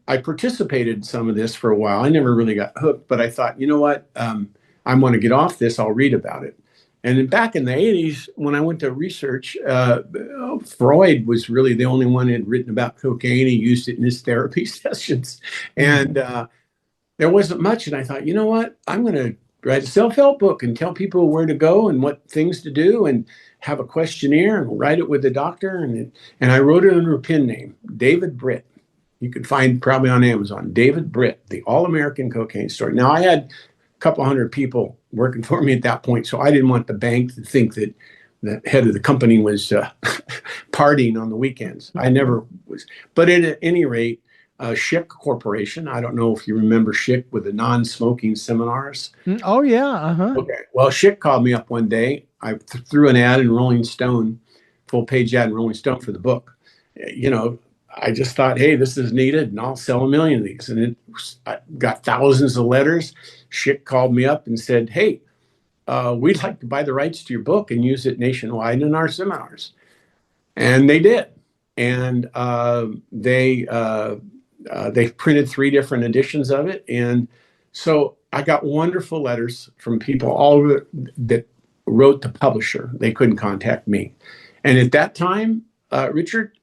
I participated in some of this for a while. I never really got hooked, but I thought, you know what? I want to get off this. I'll read about it. And then back in the 80s, when I went to research, Freud was really the only one who had written about cocaine. He used it in his therapy sessions. And there wasn't much. And I thought, you know what? I'm going to write a self-help book and tell people where to go and what things to do and have a questionnaire and write it with the doctor. And I wrote it under a pen name, David Britt. You could find probably on Amazon, David Britt, The All-American Cocaine Story. Now, I had a couple hundred people working for me at that point, so I didn't want the bank to think that the head of the company was partying on the weekends. I never was. But at any rate, Schick Corporation, I don't know if you remember Schick with the non-smoking seminars. Oh, yeah. Uh-huh. Okay. Well, Schick called me up one day. I threw an ad in Rolling Stone, full-page ad in Rolling Stone for the book. I just thought, hey, this is needed, and I'll sell 1 million of these. And I got thousands of letters. Schick called me up and said, hey, we'd like to buy the rights to your book and use it nationwide in our seminars. And they did. And they They've printed 3 different editions of it. And so I got wonderful letters from people all over that wrote the publisher. They couldn't contact me. And at that time, Richard,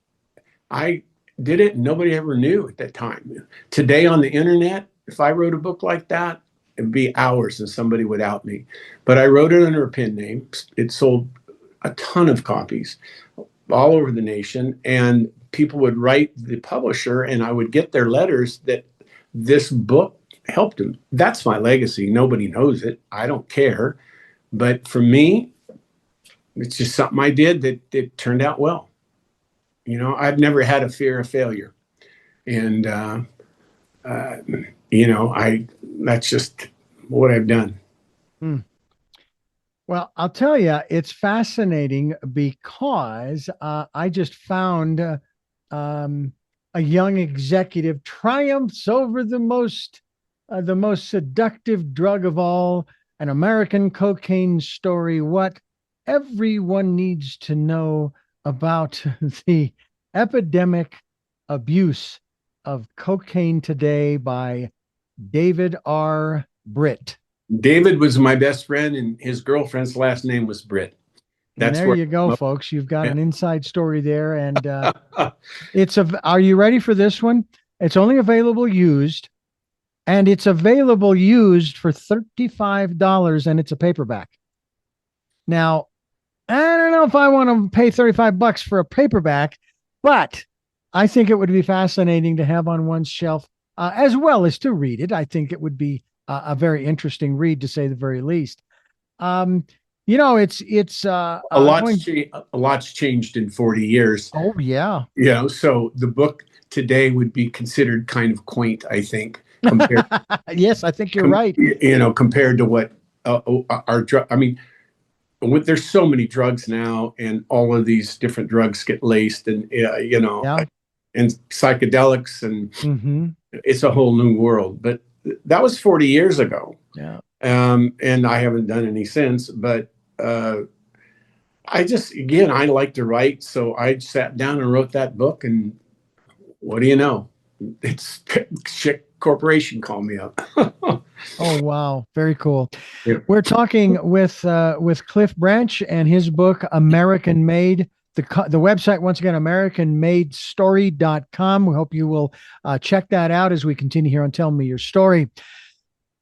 I did it. Nobody ever knew at that time. Today on the internet, if I wrote a book like that, it'd be hours and somebody would out me. But I wrote it under a pen name. It sold a ton of copies all over the nation. And people would write the publisher, and I would get their letters that this book helped them. That's my legacy. Nobody knows it. I don't care. But for me, it's just something I did that turned out well. You know, I've never had a fear of failure. And, you know, that's just what I've done. Hmm. Well, I'll tell you, it's fascinating because I just found a young executive triumphs over the most seductive drug of all, an American cocaine story. What everyone needs to know about the epidemic abuse of cocaine today by David R. Britt. David was my best friend, and his girlfriend's last name was Britt. And there you go, folks. You've got an inside story there. And are you ready for this one? It's only available used, and it's available used for $35, and it's a paperback. Now, I don't know if I want to pay $35 for a paperback, but I think it would be fascinating to have on one's shelf, as well as to read it. I think it would be a very interesting read, to say the very least. You know, it's a lot's changed in 40 years. Oh yeah. You know, so the book today would be considered kind of quaint, I think. Compared, yes, I think you're right. You know, compared to what our drug. I mean, there's so many drugs now, and all of these different drugs get laced, and you know, and psychedelics, and it's a whole new world. But that was 40 years ago. Yeah. And I haven't done any since, but I like to write. So I sat down and wrote that book, and what do you know? It's Chick Corporation called me up. Oh, wow. Very cool. Yeah. We're talking with Cliff Branch and his book, American Made. The website, once again, AmericanMadeStory.com. We hope you will check that out as we continue here on Tell Me Your Story.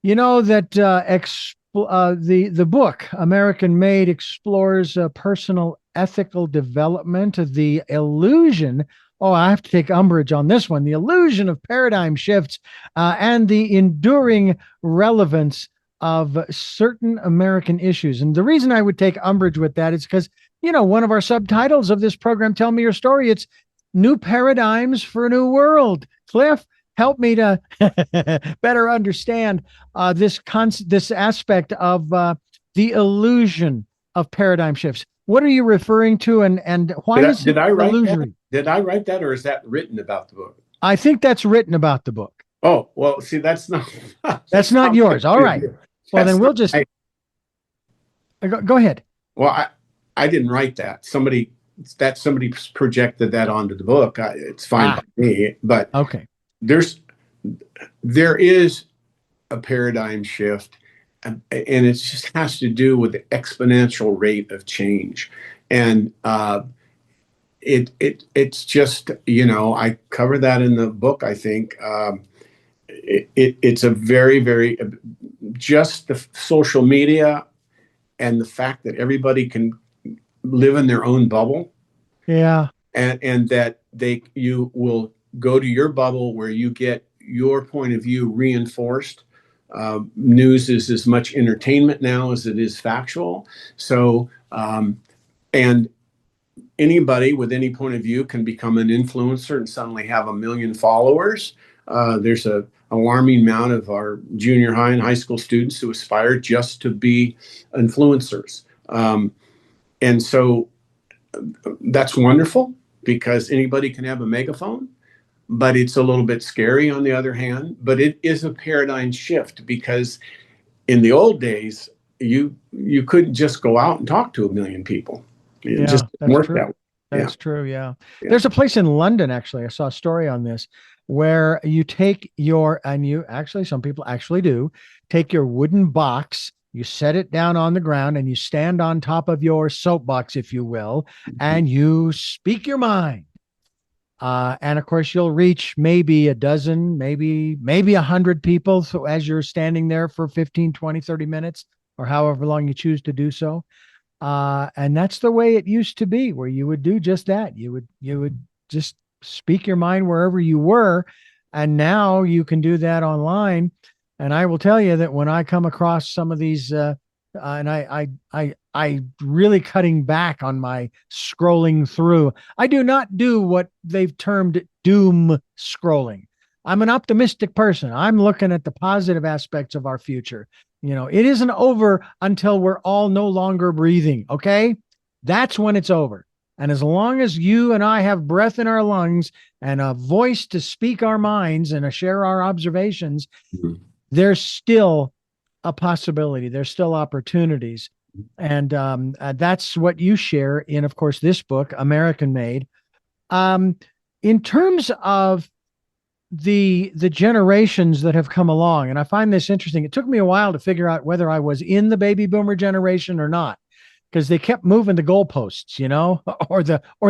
You know that the book, American Made, explores personal ethical development, the illusion. Oh, I have to take umbrage on this one. The illusion of paradigm shifts and the enduring relevance of certain American issues. And the reason I would take umbrage with that is because, you know, one of our subtitles of this program, Tell Me Your Story, it's New Paradigms for a New World. Cliff, help me to better understand this aspect of the illusion of paradigm shifts. What are you referring to, and why is it illusory? Did I write that, or is that written about the book? I think that's written about the book. Oh, well, see, that's not that's not yours. All right. Well, then we'll just go ahead. Well, I didn't write that. Somebody projected that onto the book. It's fine by me, but okay. There is a paradigm shift, and it just has to do with the exponential rate of change. And it's just, you know, I cover that in the book. I think it's a very, very, just the social media and the fact that everybody can live in their own bubble. Yeah. And that you will go to your bubble where you get your point of view reinforced. News is as much entertainment now as it is factual. So, and anybody with any point of view can become an influencer and suddenly have 1 million followers. There's an alarming amount of our junior high and high school students who aspire just to be influencers. And so that's wonderful because anybody can have a megaphone, but it's a little bit scary on the other hand. But it is a paradigm shift because in the old days, you couldn't just go out and talk to 1 million people. It just didn't work that way. That's true. Yeah. There's a place in London, actually. I saw a story on this where you take your, and you actually, some people actually do, take your wooden box, you set it down on the ground, and you stand on top of your soapbox, if you will, and you speak your mind. And of course, you'll reach maybe a dozen, maybe 100 people. So as you're standing there for 15, 20, 30 minutes, or however long you choose to do so. And that's the way it used to be, where you would do just that. You would just speak your mind wherever you were. And now you can do that online. And I will tell you that when I come across some of these, and I really cutting back on my scrolling through. I do not do what they've termed doom scrolling. I'm an optimistic person. I'm looking at the positive aspects of our future. It isn't over until we're all no longer breathing. Okay. That's when it's over. And as long as you and I have breath in our lungs and a voice to speak our minds and to share our observations, there's still a possibility. There's still opportunities. And that's what you share in, of course, this book, American Made. In terms of the generations that have come along, and I find this interesting. It took me a while to figure out whether I was in the baby boomer generation or not, because they kept moving the goalposts, or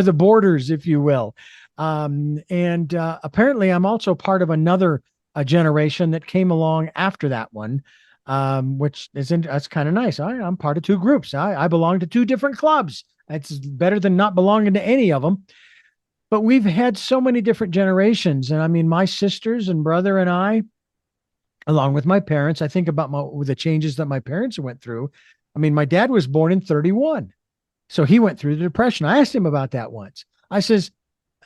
the borders, if you will. And apparently I'm also part of another generation that came along after that one, which that's kind of nice. I'm part of two groups. I belong to two different clubs. It's better than not belonging to any of them. But we've had so many different generations. And I mean, my sisters and brother and I, along with my parents, I think about the changes that my parents went through. I mean, my dad was born in 1931. So he went through the Depression. I asked him about that once. I says,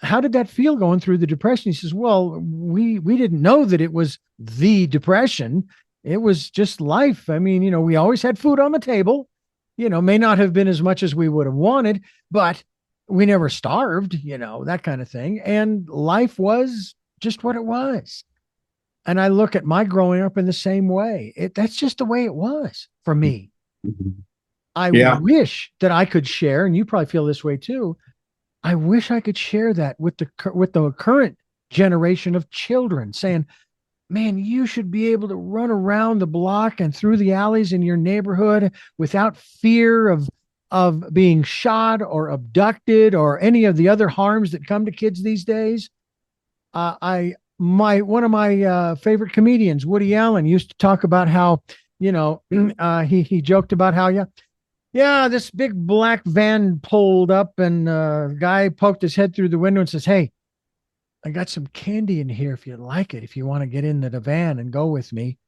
how did that feel going through the Depression? He says, well, we didn't know that it was the Depression. It was just life. I mean, we always had food on the table, may not have been as much as we would have wanted, but we never starved, that kind of thing. And life was just what it was. And I look at my growing up in the same way. That's just the way it was for me. I wish that I could share, and you probably feel this way too. I wish I could share that with the current generation of children, saying, man, you should be able to run around the block and through the alleys in your neighborhood without fear of being shot or abducted or any of the other harms that come to kids these days. One of my favorite comedians, Woody Allen, used to talk about how, he joked about how, this big black van pulled up and a guy poked his head through the window and says, hey, I got some candy in here if you'd like it, if you want to get into the van and go with me.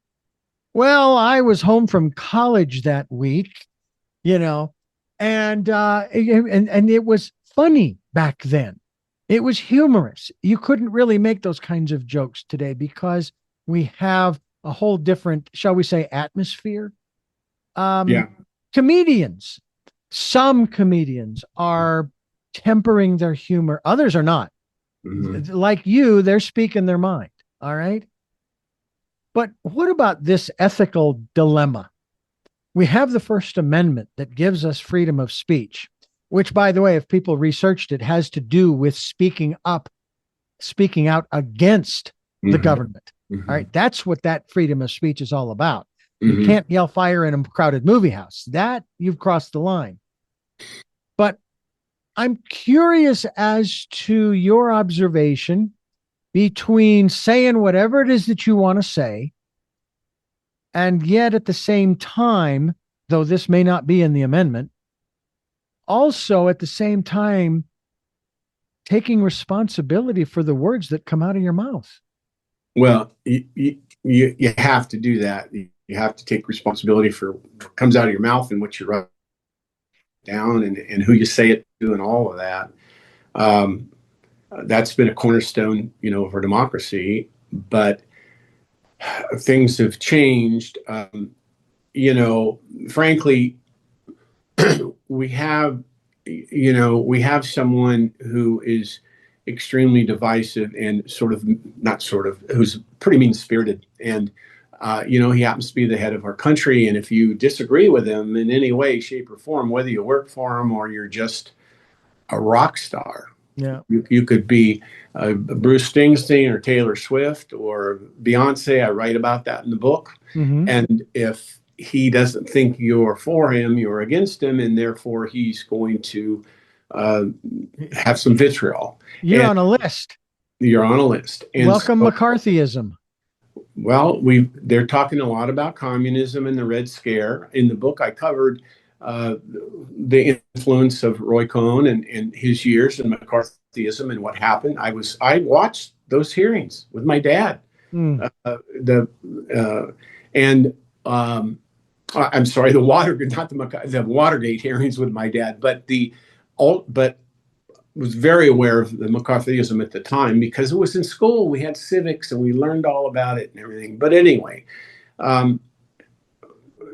Well, I was home from college that week, and it was funny back then. It was humorous. You couldn't really make those kinds of jokes today because we have a whole different, shall we say, atmosphere. Comedians, some comedians are tempering their humor. Others are not. Mm-hmm. Like you, they're speaking their mind. All right. But what about this ethical dilemma? We have the First Amendment that gives us freedom of speech, which, by the way, if people researched it, has to do with speaking out against the government. Mm-hmm. All right. That's what that freedom of speech is all about. You can't yell fire in a crowded movie house. That you've crossed the line. But I'm curious as to your observation between saying whatever it is that you want to say, and yet at the same time, though this may not be in the amendment, also at the same time, taking responsibility for the words that come out of your mouth. Well, you have to do that. You have to take responsibility for what comes out of your mouth and what you write down and who you say it to and all of that. That's been a cornerstone, of our democracy. But things have changed. Frankly, we have someone who is extremely divisive and who's pretty mean-spirited. And he happens to be the head of our country. And if you disagree with him in any way, shape, or form, whether you work for him or you're just a rock star, Yeah. You could be Bruce Springsteen or Taylor Swift or Beyonce. I write about that in the book. Mm-hmm. And if he doesn't think you're for him, you're against him, and therefore he's going to uh, have some vitriol. You're And on a list. you're on a list. And Welcome so, McCarthyism. well, they're talking a lot about communism and the Red Scare. In the book, I covered the influence of Roy Cohn and his years in McCarthyism and what happened. I watched those hearings with my dad. Mm. The and I'm sorry, the Watergate hearings with my dad, but was very aware of the McCarthyism at the time because it was in school. We had civics and we learned all about it and everything. But anyway,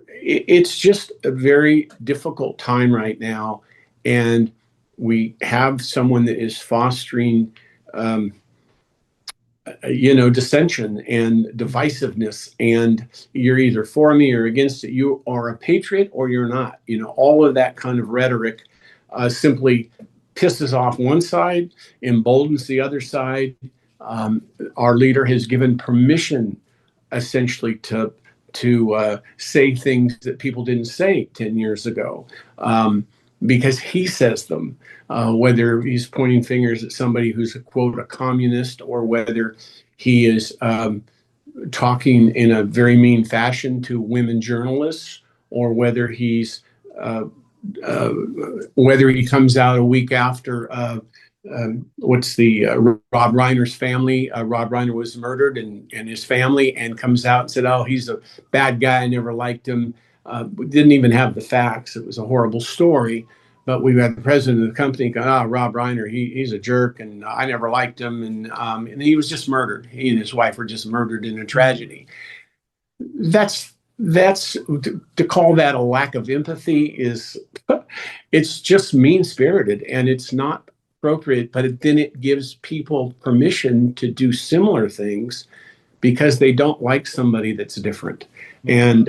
it's just a very difficult time right now, and we have someone that is fostering dissension and divisiveness, and you're either for me or against it. You are a patriot or you're not. All of that kind of rhetoric simply pisses off one side, emboldens the other side. Our leader has given permission, essentially, to say things that people didn't say 10 years ago, because he says them, whether he's pointing fingers at somebody who's, quote, a communist, or whether he is talking in a very mean fashion to women journalists, or whether he comes out a week after Rob Reiner's family. Rob Reiner was murdered, and his family, and comes out and said, "Oh, he's a bad guy. I never liked him." We didn't even have the facts. It was a horrible story. But we had the president of the company go, Rob Reiner, he's a jerk, and I never liked him. And he was just murdered. He and his wife were just murdered in a tragedy. That's to call that a lack of empathy it's just mean-spirited, and it's not appropriate. But then it gives people permission to do similar things because they don't like somebody that's different. And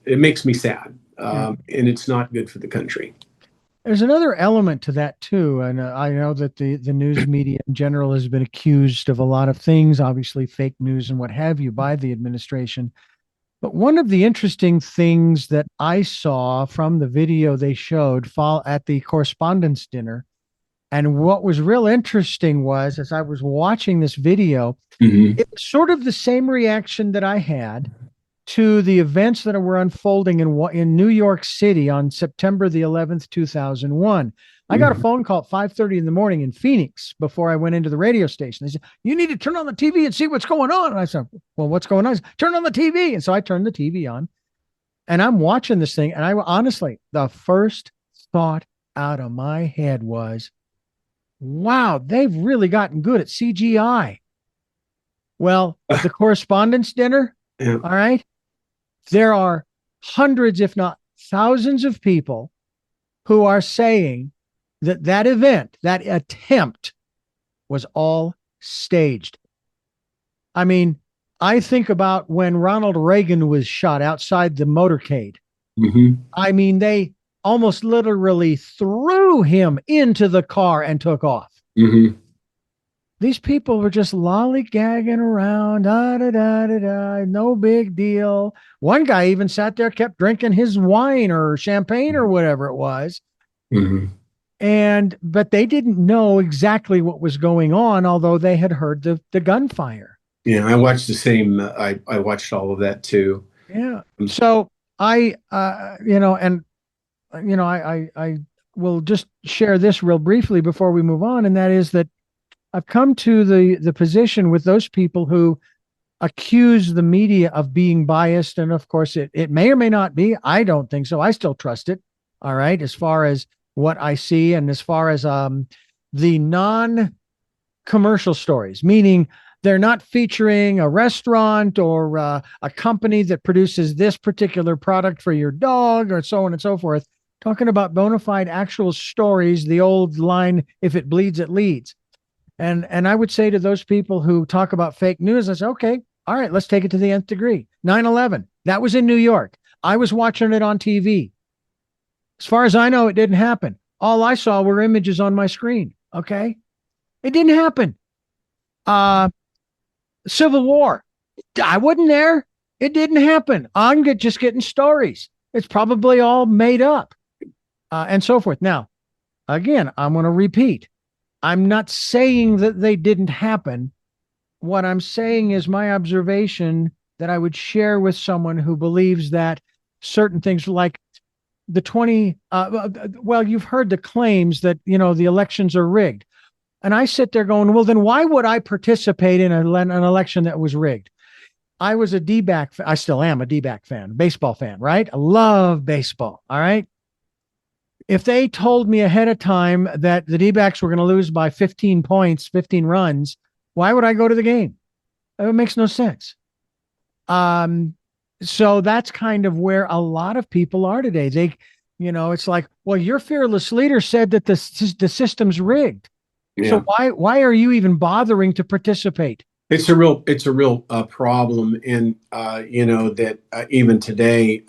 it makes me sad, and it's not good for the country. There's another element to that too, and I know that the news media in general has been accused of a lot of things, obviously fake news and what have you, by the administration. But one of the interesting things that I saw from the video they showed fall at the correspondence dinner, and what was real interesting was, as I was watching this video, it was sort of the same reaction that I had to the events that were unfolding in New York City on September the 11th, 2001. I got a phone call at 5:30 in the morning in Phoenix before I went into the radio station. They said, "You need to turn on the TV and see what's going on." And I said, "Well, what's going on?" Said, "Turn on the TV." And so I turned the TV on, and I'm watching this thing. And I honestly, the first thought out of my head was, wow, they've really gotten good at CGI. Well, the correspondence dinner, all right, there are hundreds, if not thousands of people who are saying that event, that attempt, was all staged. I mean, I think about when Ronald Reagan was shot outside the motorcade. I mean, they almost literally threw him into the car and took off. These people were just lollygagging around, no big deal. One guy even sat there, kept drinking his wine or champagne or whatever it was. But they didn't know exactly what was going on, although they had heard the gunfire. Yeah, I watched the same. I watched all of that too. Yeah. So I will just share this real briefly before we move on, and that is that I've come to the position with those people who accuse the media of being biased. And of course, it may or may not be. I don't think so. I still trust it. All right. As far as what I see, and as far as the non-commercial stories, meaning they're not featuring a restaurant or a company that produces this particular product for your dog or so on and so forth, talking about bona fide actual stories, the old line, if it bleeds, it leads. And I would say to those people who talk about fake news, I say, okay, all right, let's take it to the nth degree. 9/11, that was in New York. I was watching it on TV. As far as I know, it didn't happen. All I saw were images on my screen. Okay. It didn't happen. Uh, Civil War. I wasn't there. It didn't happen. Just getting stories. It's probably all made up, and so forth. Now, again, I'm going to repeat. I'm not saying that they didn't happen. What I'm saying is my observation that I would share with someone who believes that certain things like the 20, well, you've heard the claims that, the elections are rigged. And I sit there going, well, then why would I participate in an election that was rigged? I was a D-back. I still am a D-back fan, baseball fan, right? I love baseball. All right. If they told me ahead of time that the D-backs were going to lose by 15 points, 15 runs, why would I go to the game? It makes no sense. So that's kind of where a lot of people are today. It's like, well, your fearless leader said that the system's rigged. Yeah. So why are you even bothering to participate? It's a real problem, and that even today,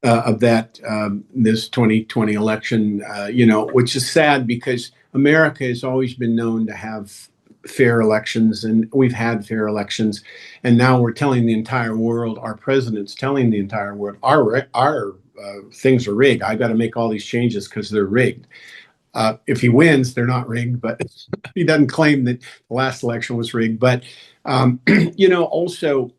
of that this 2020 election, which is sad because America has always been known to have fair elections, and we've had fair elections, and now we're telling the entire world, our president's telling the entire world, our things are rigged. I got to make all these changes because they're rigged. If he wins, they're not rigged, but he doesn't claim that the last election was rigged. But, also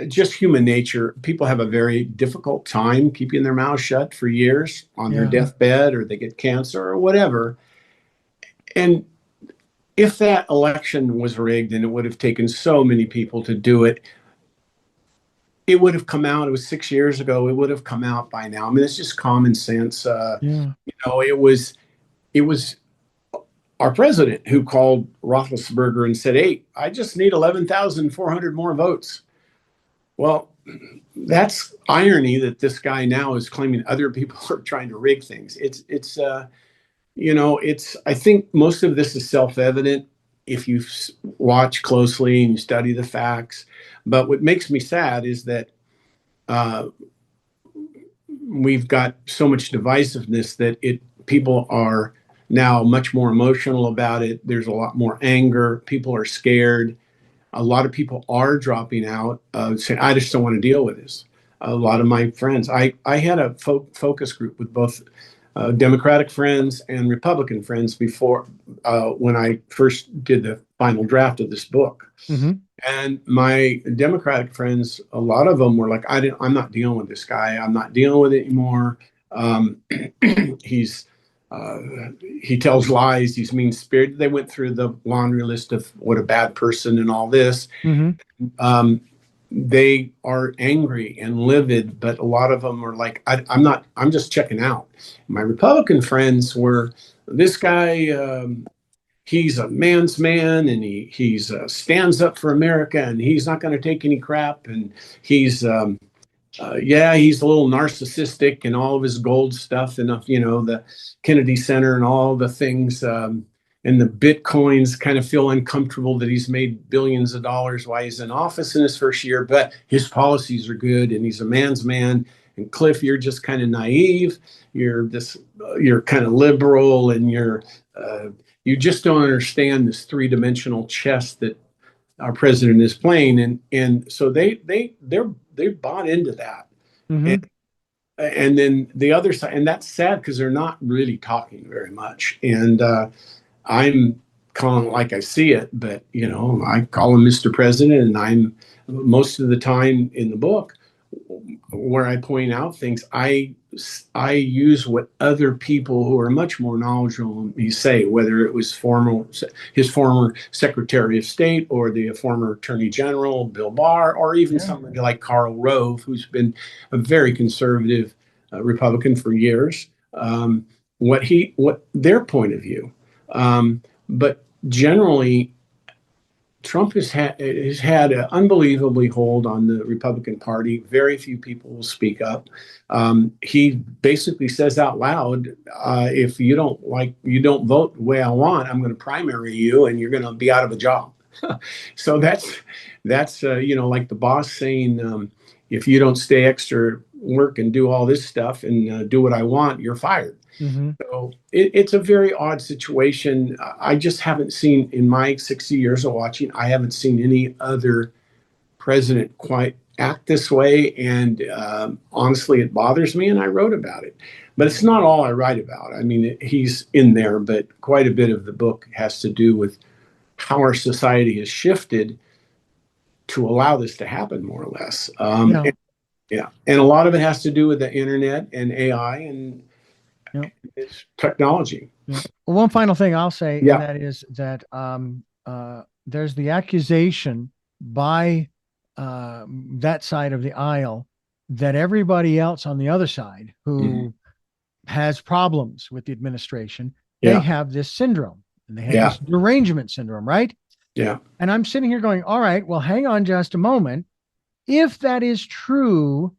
just human nature. People have a very difficult time keeping their mouths shut for years on their deathbed, or they get cancer or whatever. And if that election was rigged and it would have taken so many people to do it, it would have come out. It was 6 years ago. It would have come out by now. I mean, it's just common sense. It was our president who called Roethlisberger and said, "Hey, I just need 11,400 more votes." Well, that's irony that this guy now is claiming other people are trying to rig things. I think most of this is self-evident if you watch closely and you study the facts. But what makes me sad is that we've got so much divisiveness that people are now much more emotional about it. There's a lot more anger. People are scared. A lot of people are dropping out, saying, "I just don't want to deal with this." A lot of my friends, I had a focus group with both Democratic friends and Republican friends before when I first did the final draft of this book. Mm-hmm. And my Democratic friends, a lot of them were like, "I'm not dealing with this guy. I'm not dealing with it anymore. He tells lies. He's mean-spirited." They went through the laundry list of what a bad person and all this. Mm-hmm. They are angry and livid, but a lot of them are like, I'm just checking out. My Republican friends were, "This guy, he's a man's man, and he stands up for America, and he's not going to take any crap, and he's he's a little narcissistic and all of his gold stuff, and the Kennedy Center and all the things, and the Bitcoins, kind of feel uncomfortable that he's made billions of dollars while he's in office in his first year, but his policies are good, and he's a man's man. And Cliff, you're just kind of naive. You're kind of liberal, and you just don't understand this three-dimensional chess that our president is playing." And so they're bought into that. Mm-hmm. And then the other side, and that's sad because they're not really talking very much. And I'm calling it like I see it, but I call him Mr. President, and I'm most of the time in the book where I point out things, I use what other people who are much more knowledgeable than me say, whether it was his former Secretary of State, or the former Attorney General, Bill Barr, or even somebody like Karl Rove, who's been a very conservative Republican for years, what their point of view. But generally, Trump has had an unbelievably hold on the Republican Party. Very few people will speak up. He basically says out loud, "If you don't vote the way I want, I'm going to primary you, and you're going to be out of a job." So that's like the boss saying, "If you don't stay extra work and do all this stuff and do what I want, you're fired." Hmm. So it's a very odd situation. I just haven't seen, in my 60 years of watching, I haven't seen any other president quite act this way. And honestly, it bothers me, and I wrote about it. But it's not all I write about. I mean, he's in there, but quite a bit of the book has to do with how our society has shifted to allow this to happen, more or less. Yeah. Yeah, and a lot of it has to do with the internet and AI and Yeah. it's technology. Yeah. Well, one final thing I'll say, and Yeah. that is that there's the accusation by that side of the aisle that everybody else on the other side Mhm. who has problems with the administration, they Yeah. have this syndrome and they have Yeah. this derangement syndrome, right? Yeah. And I'm sitting here going, all right, well, hang on just a moment. If that is true,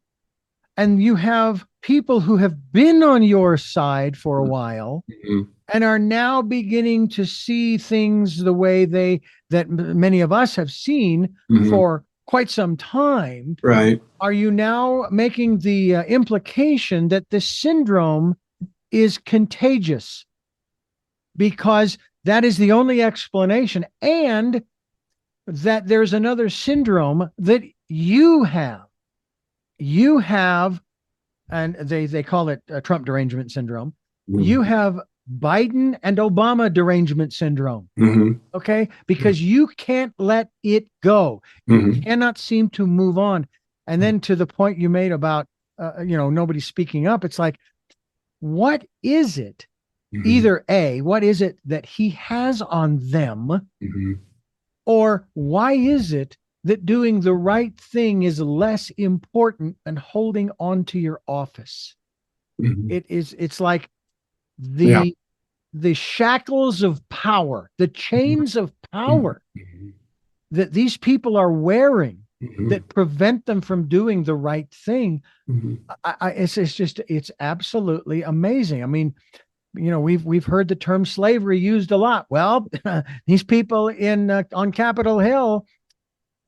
and you have people who have been on your side for a while Mhm. and are now beginning to see things the way many of us have seen Mhm. for quite some time, Right. are you now making the implication that this syndrome is contagious because that is the only explanation, and that there's another syndrome that you have, and they call it Trump derangement syndrome. You Mhm. have Biden and Obama derangement syndrome. Mhm. Okay, because you can't let it go. You Mhm. cannot seem to move on. And then to the point you made about nobody speaking up, it's like, what is it? Mhm. Either A, what is it that he has on them, Mhm. or why is it that doing the right thing is less important than holding on to your office? Mhm. It's like Yeah. the shackles of power, the Mhm. chains of power Mhm. that these people are wearing Mhm. that prevent them from doing the right thing. Mhm. It's absolutely amazing. I mean, we've heard the term slavery used a lot. Well, these people in on Capitol Hill,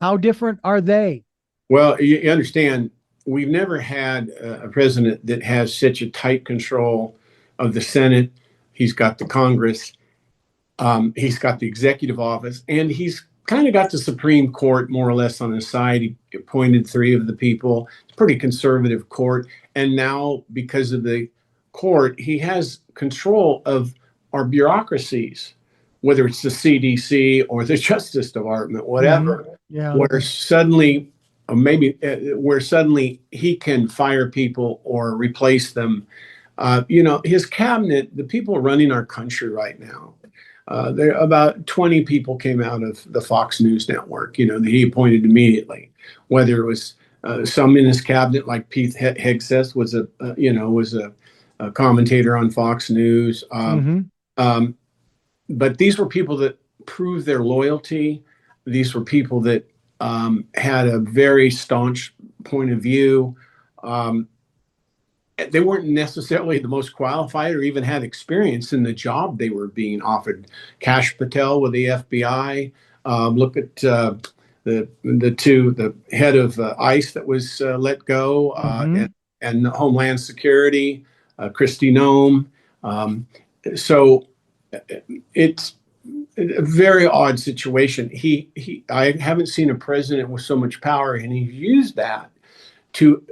how different are they? Well, you understand, we've never had a president that has such a tight control of the Senate. He's got the Congress. He's got the executive office, and he's kind of got the Supreme Court more or less on his side. He appointed three of the people. It's a pretty conservative court. And now, because of the court, he has control of our bureaucracies, whether it's the CDC or the Justice Department, Mm-hmm. whatever, Yeah. where suddenly, where suddenly he can fire people or replace them. His cabinet, the people running our country right now, there about 20 people came out of the Fox News network, that he appointed immediately. Whether it was some in his cabinet, like Pete Hegseth was a commentator on Fox News. Mm-hmm. Um, but these were people that proved their loyalty. These were people that had a very staunch point of view. Um, they weren't necessarily the most qualified or even had experience in the job they were being offered. Kash Patel with the FBI. Look at the head of ICE that was let go, Mm-hmm. and Homeland Security, Kristi Noem. Um, so it's a very odd situation. I haven't seen a president with so much power, and he's used that to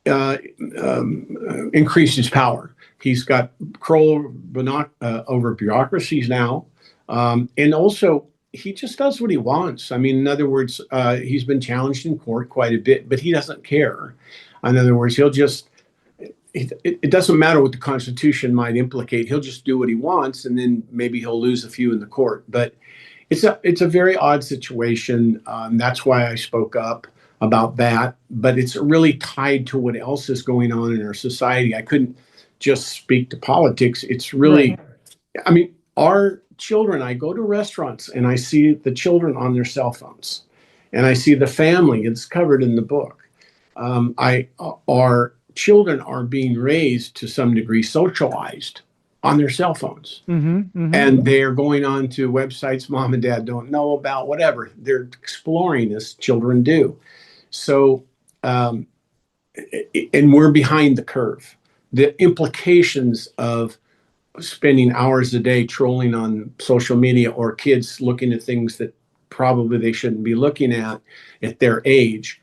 uh, increase his power. He's got control over bureaucracies now, and also he just does what he wants. I mean, in other words, he's been challenged in court quite a bit, but he doesn't care. In other words, it doesn't matter what the Constitution might implicate. He'll just do what he wants, and then maybe he'll lose a few in the court. But it's a very odd situation. That's why I spoke up about that. But it's really tied to what else is going on in our society. I couldn't just speak to politics. It's Right. really, I mean, our children. I go to restaurants and I see the children on their cell phones, and I see the family. It's covered in the book. Our children are being raised to some degree, socialized on their cell phones, Mm-hmm. Mm-hmm. and they're going on to websites mom and dad don't know about, whatever they're exploring as children do. So um, and we're behind the curve. the implications of spending hours a day trolling on social media, or kids looking at things that probably they shouldn't be looking at their age.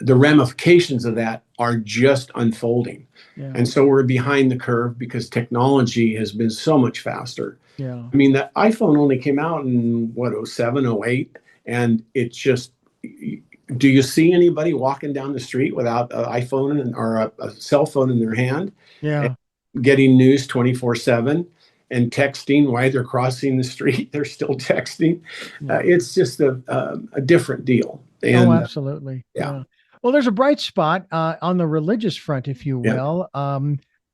The ramifications of that are just unfolding. Yeah. And so we're behind the curve because technology has been so much faster. Yeah. I mean, the iPhone only came out in what, 07, 08, and it's just, do you see anybody walking down the street without an iPhone or a cell phone in their hand, Yeah. getting news 24/7 and texting while they're crossing the street? They're still texting. Yeah. It's just a different deal. And Oh, absolutely. yeah. Well, there's a bright spot on the religious front, if you Yeah. will.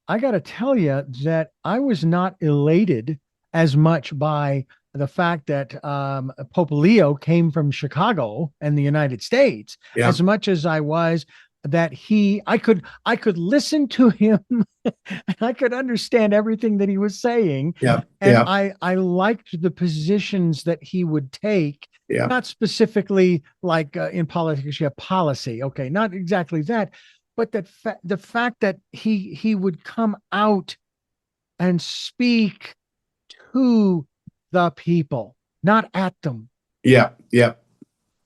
I got to tell you that I was not elated as much by the fact that Pope Leo came from Chicago and the United States, Yeah. as much as I was that I could listen to him and I could understand everything that he was saying. Yeah. And Yeah. I liked the positions that he would take. Yeah. Not specifically like in politics, you have policy. Okay, not exactly that, but the fact that he would come out and speak to the people, not at them. Yeah. Yeah.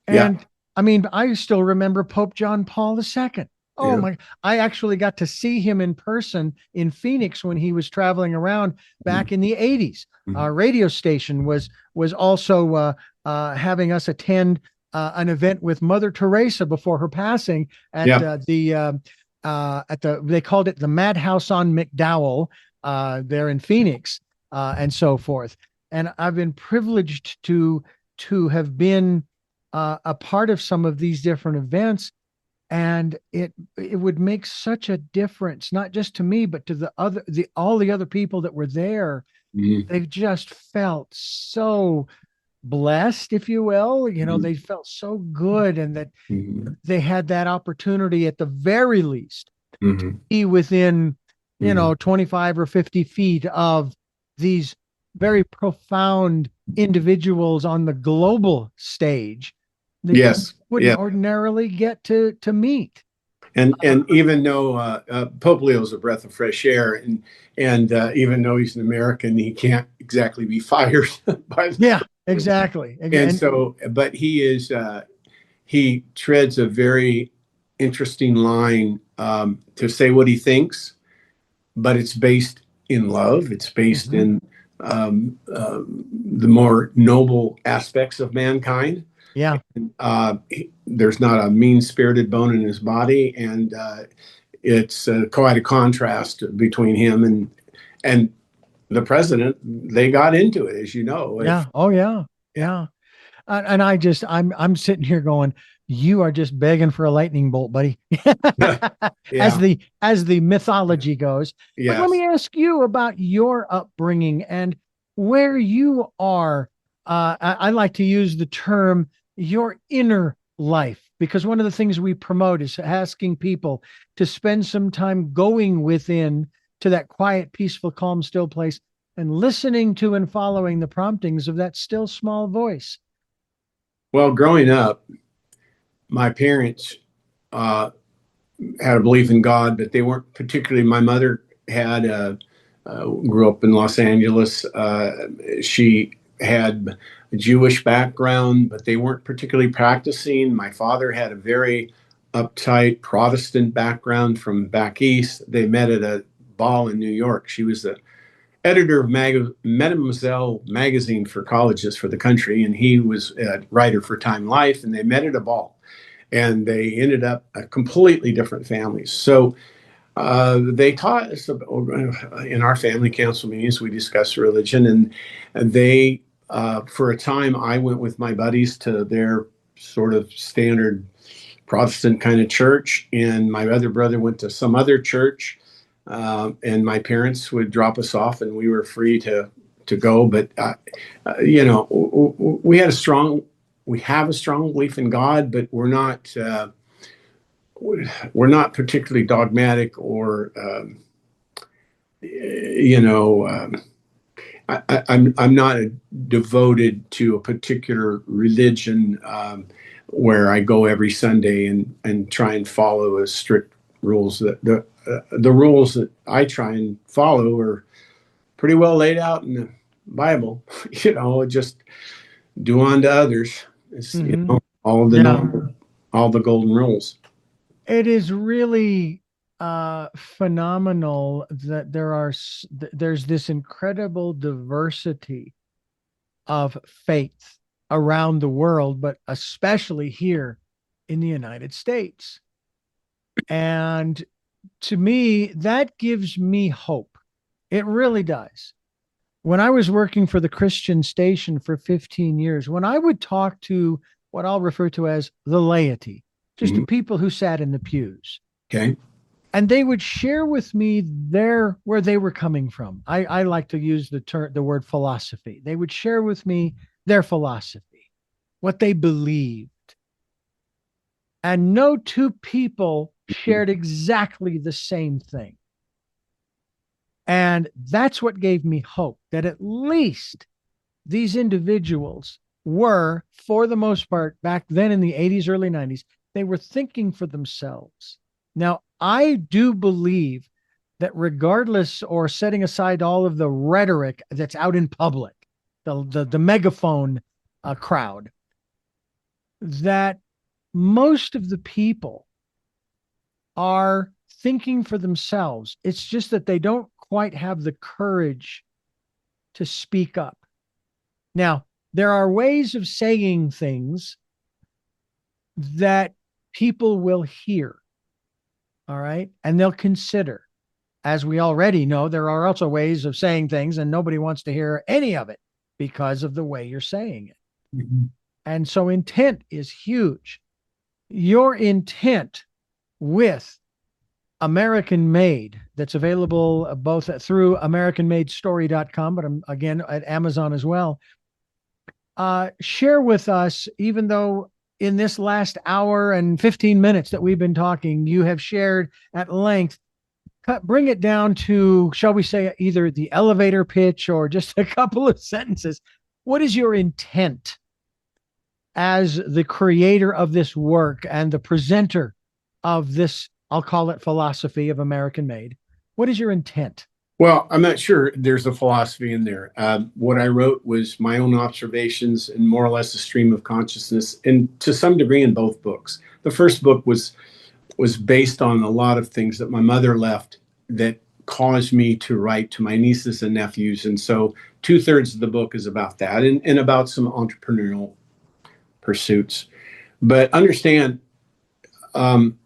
Yeah. And I mean, I still remember Pope John Paul II. Oh Yeah. my, I actually got to see him in person in Phoenix when he was traveling around back in the 80s. Our radio station was also having us attend an event with Mother Teresa before her passing at they called it the Madhouse on McDowell there in Phoenix and so forth. And I've been privileged to have been a part of some of these different events, and it would make such a difference, not just to me, but to all the other people that were there. They've just felt so blessed, if you will. They felt so good, and that they had that opportunity at the very least to be within 25 or 50 feet of these very profound individuals on the global stage that you wouldn't ordinarily get to meet. And even though Pope Leo's a breath of fresh air, and even though he's an American, he can't exactly be fired by exactly. And so, but he treads a very interesting line to say what he thinks, but it's based in love. It's based in the more noble aspects of mankind. Yeah. There's not a mean-spirited bone in his body, and it's quite a contrast between him and the president. They got into it, as you know. Yeah. Oh, yeah. Yeah. And I'm sitting here going, you are just begging for a lightning bolt, buddy. As the mythology goes. Yes. But let me ask you about your upbringing and where you are. I like to use the term your inner life, because one of the things we promote is asking people to spend some time going within to that quiet, peaceful, calm, still place and listening to and following the promptings of that still small voice. Well, growing up, my parents had a belief in God, but they weren't particularly. My mother grew up in Los Angeles. She had a Jewish background, but they weren't particularly practicing. My father had a very uptight Protestant background from back east. They met at a ball in New York. She was the editor of Mademoiselle magazine for colleges for the country, and he was a writer for Time Life, and they met at a ball. And they ended up completely different families. So they taught us in our family council meetings, we discussed religion, and they, for a time, I went with my buddies to their sort of standard Protestant kind of church, and my other brother went to some other church, and my parents would drop us off, and we were free to go. But we have a strong belief in God, but we're not particularly dogmatic or I'm not devoted to a particular religion where I go every Sunday and try and follow a strict rules. The rules that I try and follow are pretty well laid out in the Bible. Just do unto others. It's Hmm. all the Yeah. normal, all the golden rules. It is really phenomenal that there's this incredible diversity of faith around the world, but especially here in the United States. And to me, that gives me hope. It really does. When I was working for the Christian station for 15 years, when I would talk to what I'll refer to as the laity, just the Mhm. people who sat in the pews, Okay. and they would share with me where they were coming from. I like to use the word philosophy. They would share with me their philosophy, what they believed. And no two people shared exactly the same thing. And that's what gave me hope that at least these individuals were, for the most part, back then in the 80s, early 90s, they were thinking for themselves. Now, I do believe that regardless or setting aside all of the rhetoric that's out in public, the megaphone crowd, that most of the people are thinking for themselves. It's just that they don't quite have the courage to speak up. Now, there are ways of saying things that people will hear, all right, and they'll consider. As we already know, there are also ways of saying things, and nobody wants to hear any of it because of the way you're saying it. Mhm. And so intent is huge. Your intent with American Made, that's available both through AmericanMadeStory.com, but again at Amazon as well. Share with us, even though in this last hour and 15 minutes that we've been talking, you have shared at length. Bring it down to, shall we say, either the elevator pitch or just a couple of sentences. What is your intent as the creator of this work and the presenter of this, I'll call it philosophy of American Made? What is your intent? Well, I'm not sure there's a philosophy in there. What I wrote was my own observations and more or less a stream of consciousness, and to some degree in both books. The first book was based on a lot of things that my mother left that caused me to write to my nieces and nephews, and so 2/3 of the book is about that and about some entrepreneurial pursuits. But understand, um,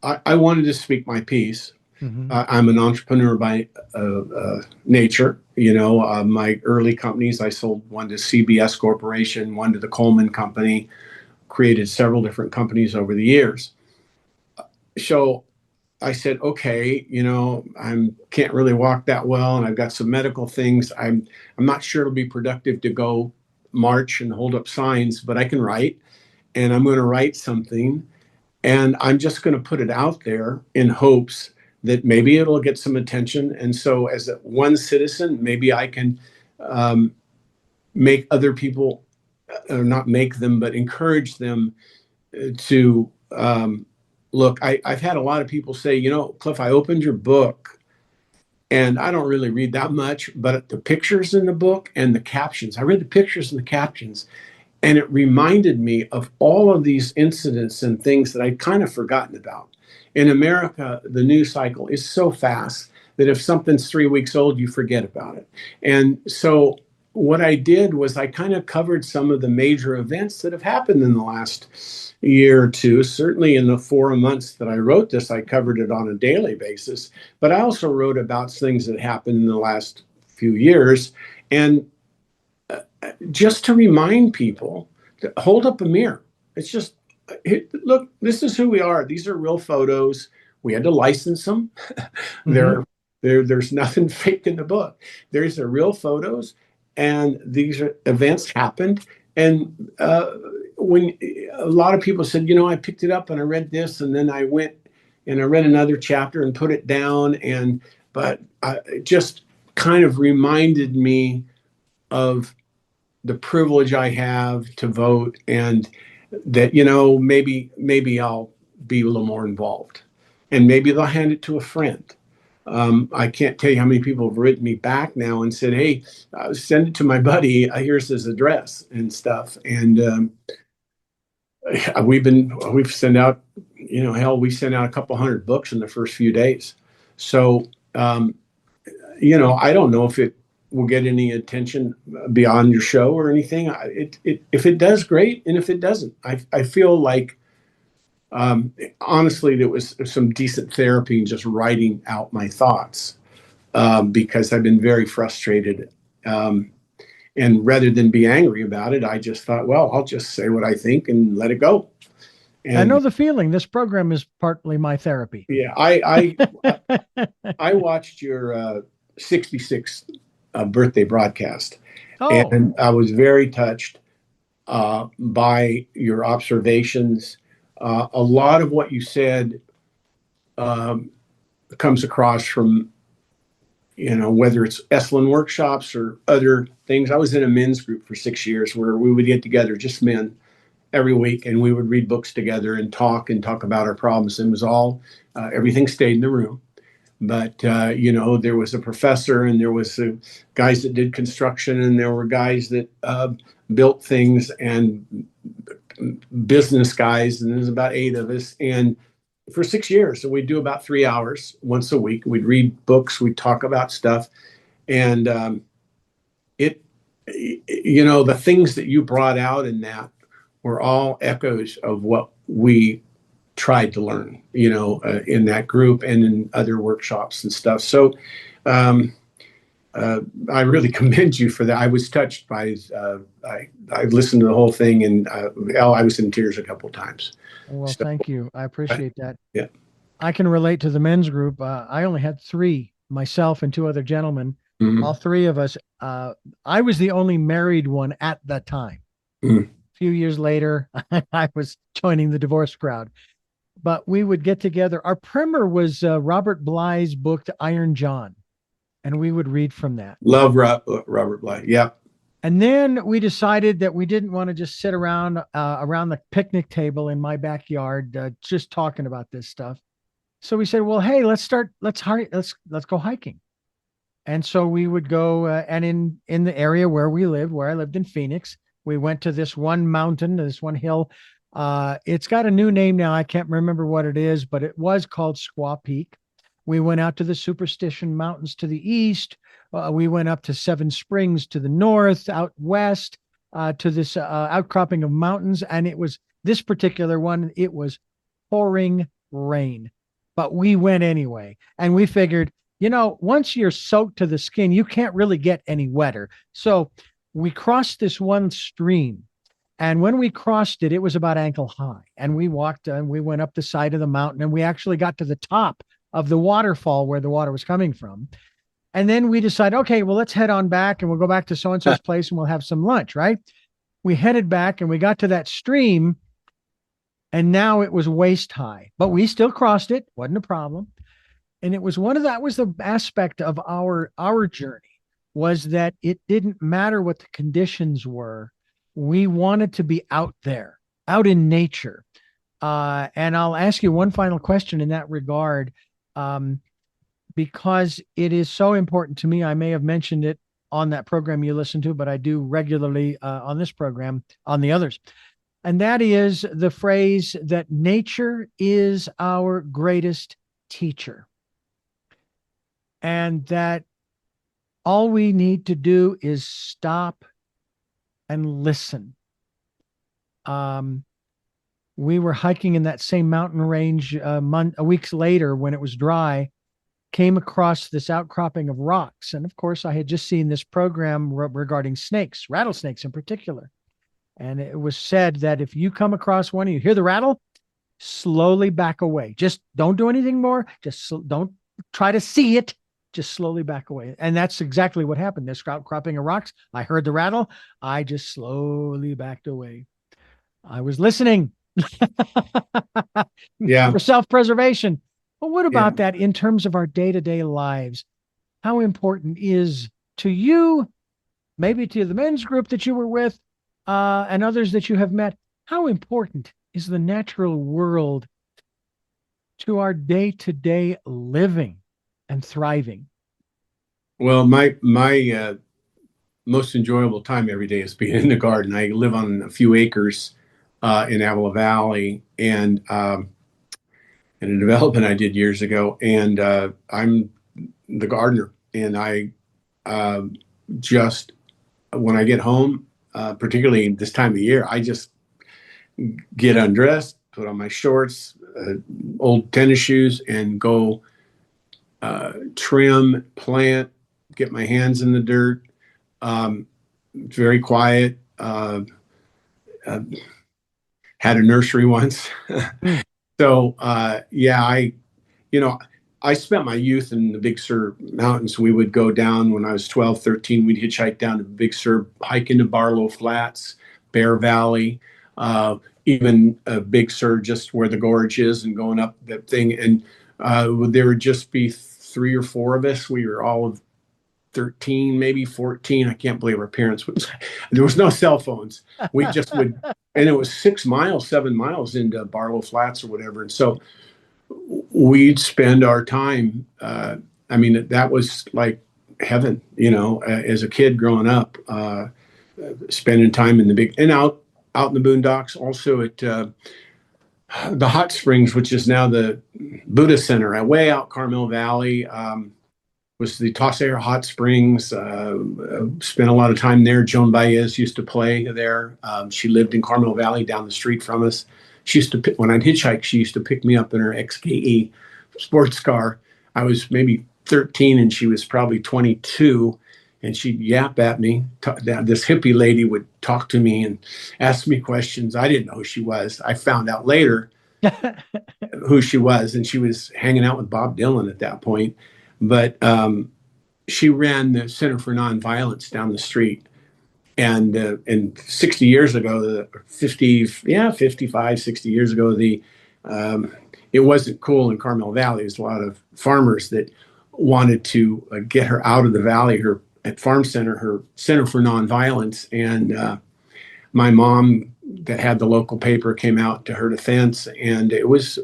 I wanted to speak my piece. Mm-hmm. I'm an entrepreneur by nature. My early companies, I sold one to CBS Corporation, one to the Coleman Company, created several different companies over the years. So I said, okay, I can't really walk that well, and I've got some medical things. I'm not sure it'll be productive to go march and hold up signs, but I can write, and I'm going to write something, and I'm just going to put it out there in hopes that maybe it'll get some attention. And so, as one citizen, maybe I can um, make other people, or not make them, but encourage them to look. I've had a lot of people say, Cliff, I opened your book and I don't really read that much, but the pictures in the book and the captions, I read the pictures and the captions, and it reminded me of all of these incidents and things that I'd kind of forgotten about. In America, the news cycle is so fast that if something's 3 weeks old, you forget about it. And so what I did was I kind of covered some of the major events that have happened in the last year or two. Certainly in the 4 months that I wrote this, I covered it on a daily basis. But I also wrote about things that happened in the last few years. And just to remind people to hold up a mirror. It's just, look, this is who we are. These are real photos. We had to license them. Mm-hmm. They're, there's nothing fake in the book. There's the real photos, and these events happened. And when a lot of people said, I picked it up and I read this, and then I went and I read another chapter and put it down, but it just kind of reminded me of the privilege I have to vote, and that maybe I'll be a little more involved. and maybe they'll hand it to a friend. I can't tell you how many people have written me back now and said, "Hey, send it to my buddy. Here's his address and stuff." And we've sent out, hell, we sent out a couple hundred books in the first few days. So, I don't know if it will get any attention beyond your show or anything. If it does, great, and if it doesn't, I feel like, honestly, there was some decent therapy in just writing out my thoughts, because I've been very frustrated. And rather than be angry about it, I just thought, well, I'll just say what I think and let it go. And I know the feeling. This program is partly my therapy. yeah, I watched your 66th birthday broadcast, Oh, and I was very touched by your observations. A lot of what you said comes across from, whether it's Esalen workshops or other things. I was in a men's group for 6 years where we would get together, just men, every week, and we would read books together and talk about our problems. And it was all, everything stayed in the room. But, there was a professor, and there was guys that did construction, and there were guys that built things, and business guys, and there's about 8 of us. And for 6 years, so we'd do about 3 hours once a week. We'd read books, we'd talk about stuff. And the things that you brought out in that were all echoes of what we tried to learn, in that group and in other workshops and stuff. So I really commend you for that. I was touched by, I listened to the whole thing, and I was in tears a couple of times. well, So, thank you. I appreciate that. yeah. I can relate to the men's group. I only had 3, myself and 2 other gentlemen. Mhm. All 3 of us. I was the only married one at that time. Mhm. A few years later, I was joining the divorce crowd. But we would get together. Our primer was Robert Bly's book, The Iron John, and we would read from that. Love Robert Bly. Yeah. And then we decided that we didn't want to just sit around the picnic table in my backyard, just talking about this stuff. So we said, well, hey, let's go hiking. And so we would go, and in the area where I lived in Phoenix, we went to this one mountain, this one hill. It's got a new name now. I can't remember what it is, but it was called Squaw Peak. We went out to the Superstition Mountains to the east. We went up to Seven Springs to the north, out west, to this outcropping of mountains. And it was this particular one, it was pouring rain, but we went anyway. And we figured, once you're soaked to the skin, you can't really get any wetter. So we crossed this one stream. And when we crossed it, it was about ankle high. And we walked and we went up the side of the mountain, and we actually got to the top of the waterfall where the water was coming from. And then we decided, okay, well, let's head on back, and we'll go back to so-and-so's place, and we'll have some lunch, right? We headed back, and we got to that stream, and now it was waist high, but we still crossed it. Wasn't a problem. And it was that was the aspect of our journey, was that it didn't matter what the conditions were. We wanted to be out there, out in nature. And I'll ask you one final question in that regard, because it is so important to me. I may have mentioned it on that program you listen to, but I do regularly on this program, on the others. And that is the phrase that nature is our greatest teacher. And that all we need to do is stop and listen. We were hiking in that same mountain range weeks later when it was dry, came across this outcropping of rocks. And of course, I had just seen this program regarding snakes, rattlesnakes in particular. And it was said that if you come across one and you hear the rattle, slowly back away. Just don't do anything more. Just don't try to see it. Just slowly back away. And that's exactly what happened. This outcropping of rocks. I heard the rattle. I just slowly backed away. I was listening. Yeah. For self-preservation. But what about that in terms of our day-to-day lives? How important is to you, maybe to the men's group that you were with, and others that you have met, how important is the natural world to our day-to-day living and thriving? Well, my most enjoyable time every day is being in the garden. I live on a few acres in Avila Valley, and in a development I did years ago, and I'm the gardener, and I uh, just when I get home, particularly this time of year, I just get undressed, put on my shorts, old tennis shoes, and go trim, plant, get my hands in the dirt. It's very quiet. Uh, had a nursery once. Mm. So yeah, you know, I spent my youth in the Big Sur Mountains. We would go down when I was 12, 13. We'd hitchhike down to Big Sur, hike into Barlow Flats, Bear Valley, even Big Sur, just where the gorge is, and going up that thing. And there would just be three or four of us. We were all of 13, maybe 14. I can't believe our parents would. There was no cell phones. We just would, and it was 6 miles, 7 miles into Barlow Flats or whatever. And so we'd spend our time. I mean, that was like heaven, as a kid growing up, spending time in the big and out in the boondocks. Also at the hot springs, which is now the Buddha Center, way out Carmel Valley. Was the Tosser Hot Springs. Spent a lot of time there. Joan Baez used to play there. She lived in Carmel Valley down the street from us. She used to when I'd hitchhike, she used to pick me up in her XKE sports car. I was maybe 13 and she was probably 22, and she'd yap at me. This hippie lady would talk to me and ask me questions. I didn't know who she was. I found out later who she was, and she was hanging out with Bob Dylan at that point. But she ran the Center for Nonviolence down the street. And 60 years ago, 55, 60 years ago, it wasn't cool in Carmel Valley. There's a lot of farmers that wanted to get her out of the valley, her at Farm Center, her Center for Nonviolence. And my mom, that had the local paper, came out to her defense. And it was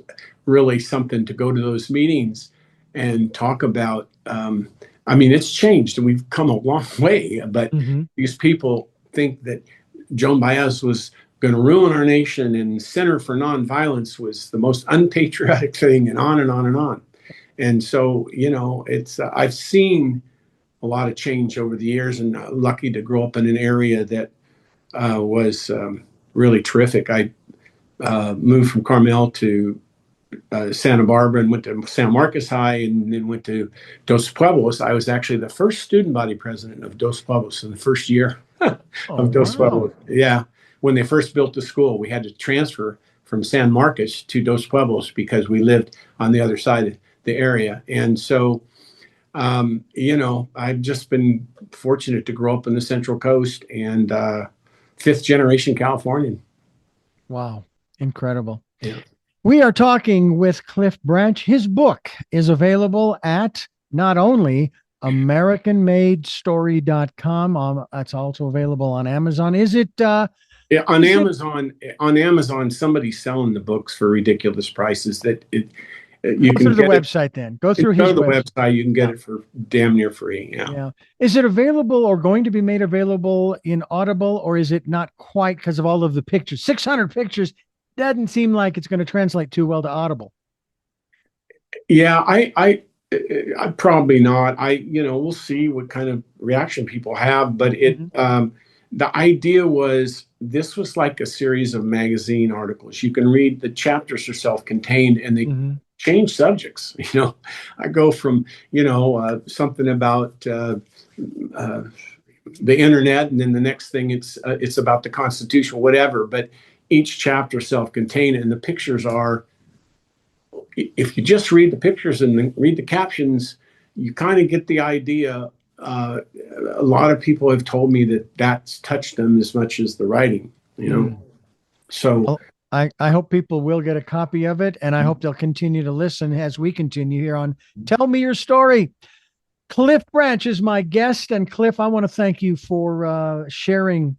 really something to go to those meetings and talk about. I mean, it's changed and we've come a long way, but these people think that Joan Baez was going to ruin our nation and Center for Nonviolence was the most unpatriotic thing, and on and on and on. And so, it's I've seen a lot of change over the years, and lucky to grow up in an area that was really terrific. I moved from Carmel to Santa Barbara and went to San Marcos High, and then went to Dos Pueblos. I was actually the first student body president of Dos Pueblos in the first year of Dos Pueblos. Yeah. When they first built the school, we had to transfer from San Marcos to Dos Pueblos because we lived on the other side of the area. And so, I've just been fortunate to grow up in the Central Coast, and fifth generation Californian. Wow. Incredible. Yeah. We are talking with Cliff Branch. His book is available at not only AmericanMadeStory.com. It's also available on Amazon. Is it? Yeah, on Amazon. On Amazon, somebody's selling the books for ridiculous prices. You can go through the website. Then go through his website. You can get it for damn near free. Yeah. Is it available or going to be made available in Audible, or is it not quite because of all of the pictures? 600 pictures. Doesn't seem like it's going to translate too well to Audible. Yeah, I probably not. We'll see what kind of reaction people have, but the idea was this was like a series of magazine articles. You can read, the chapters are self-contained, and they change subjects. I go from something about the internet, and then the next thing it's about the Constitution, whatever, but each chapter self-contained, and the pictures are, if you just read the pictures and then read the captions, you kind of get the idea. A lot of people have told me that that's touched them as much as the writing, So well, I hope people will get a copy of it, and I hope they'll continue to listen as we continue here on Tell Me Your Story. Cliff Branch is my guest, and Cliff, I want to thank you for sharing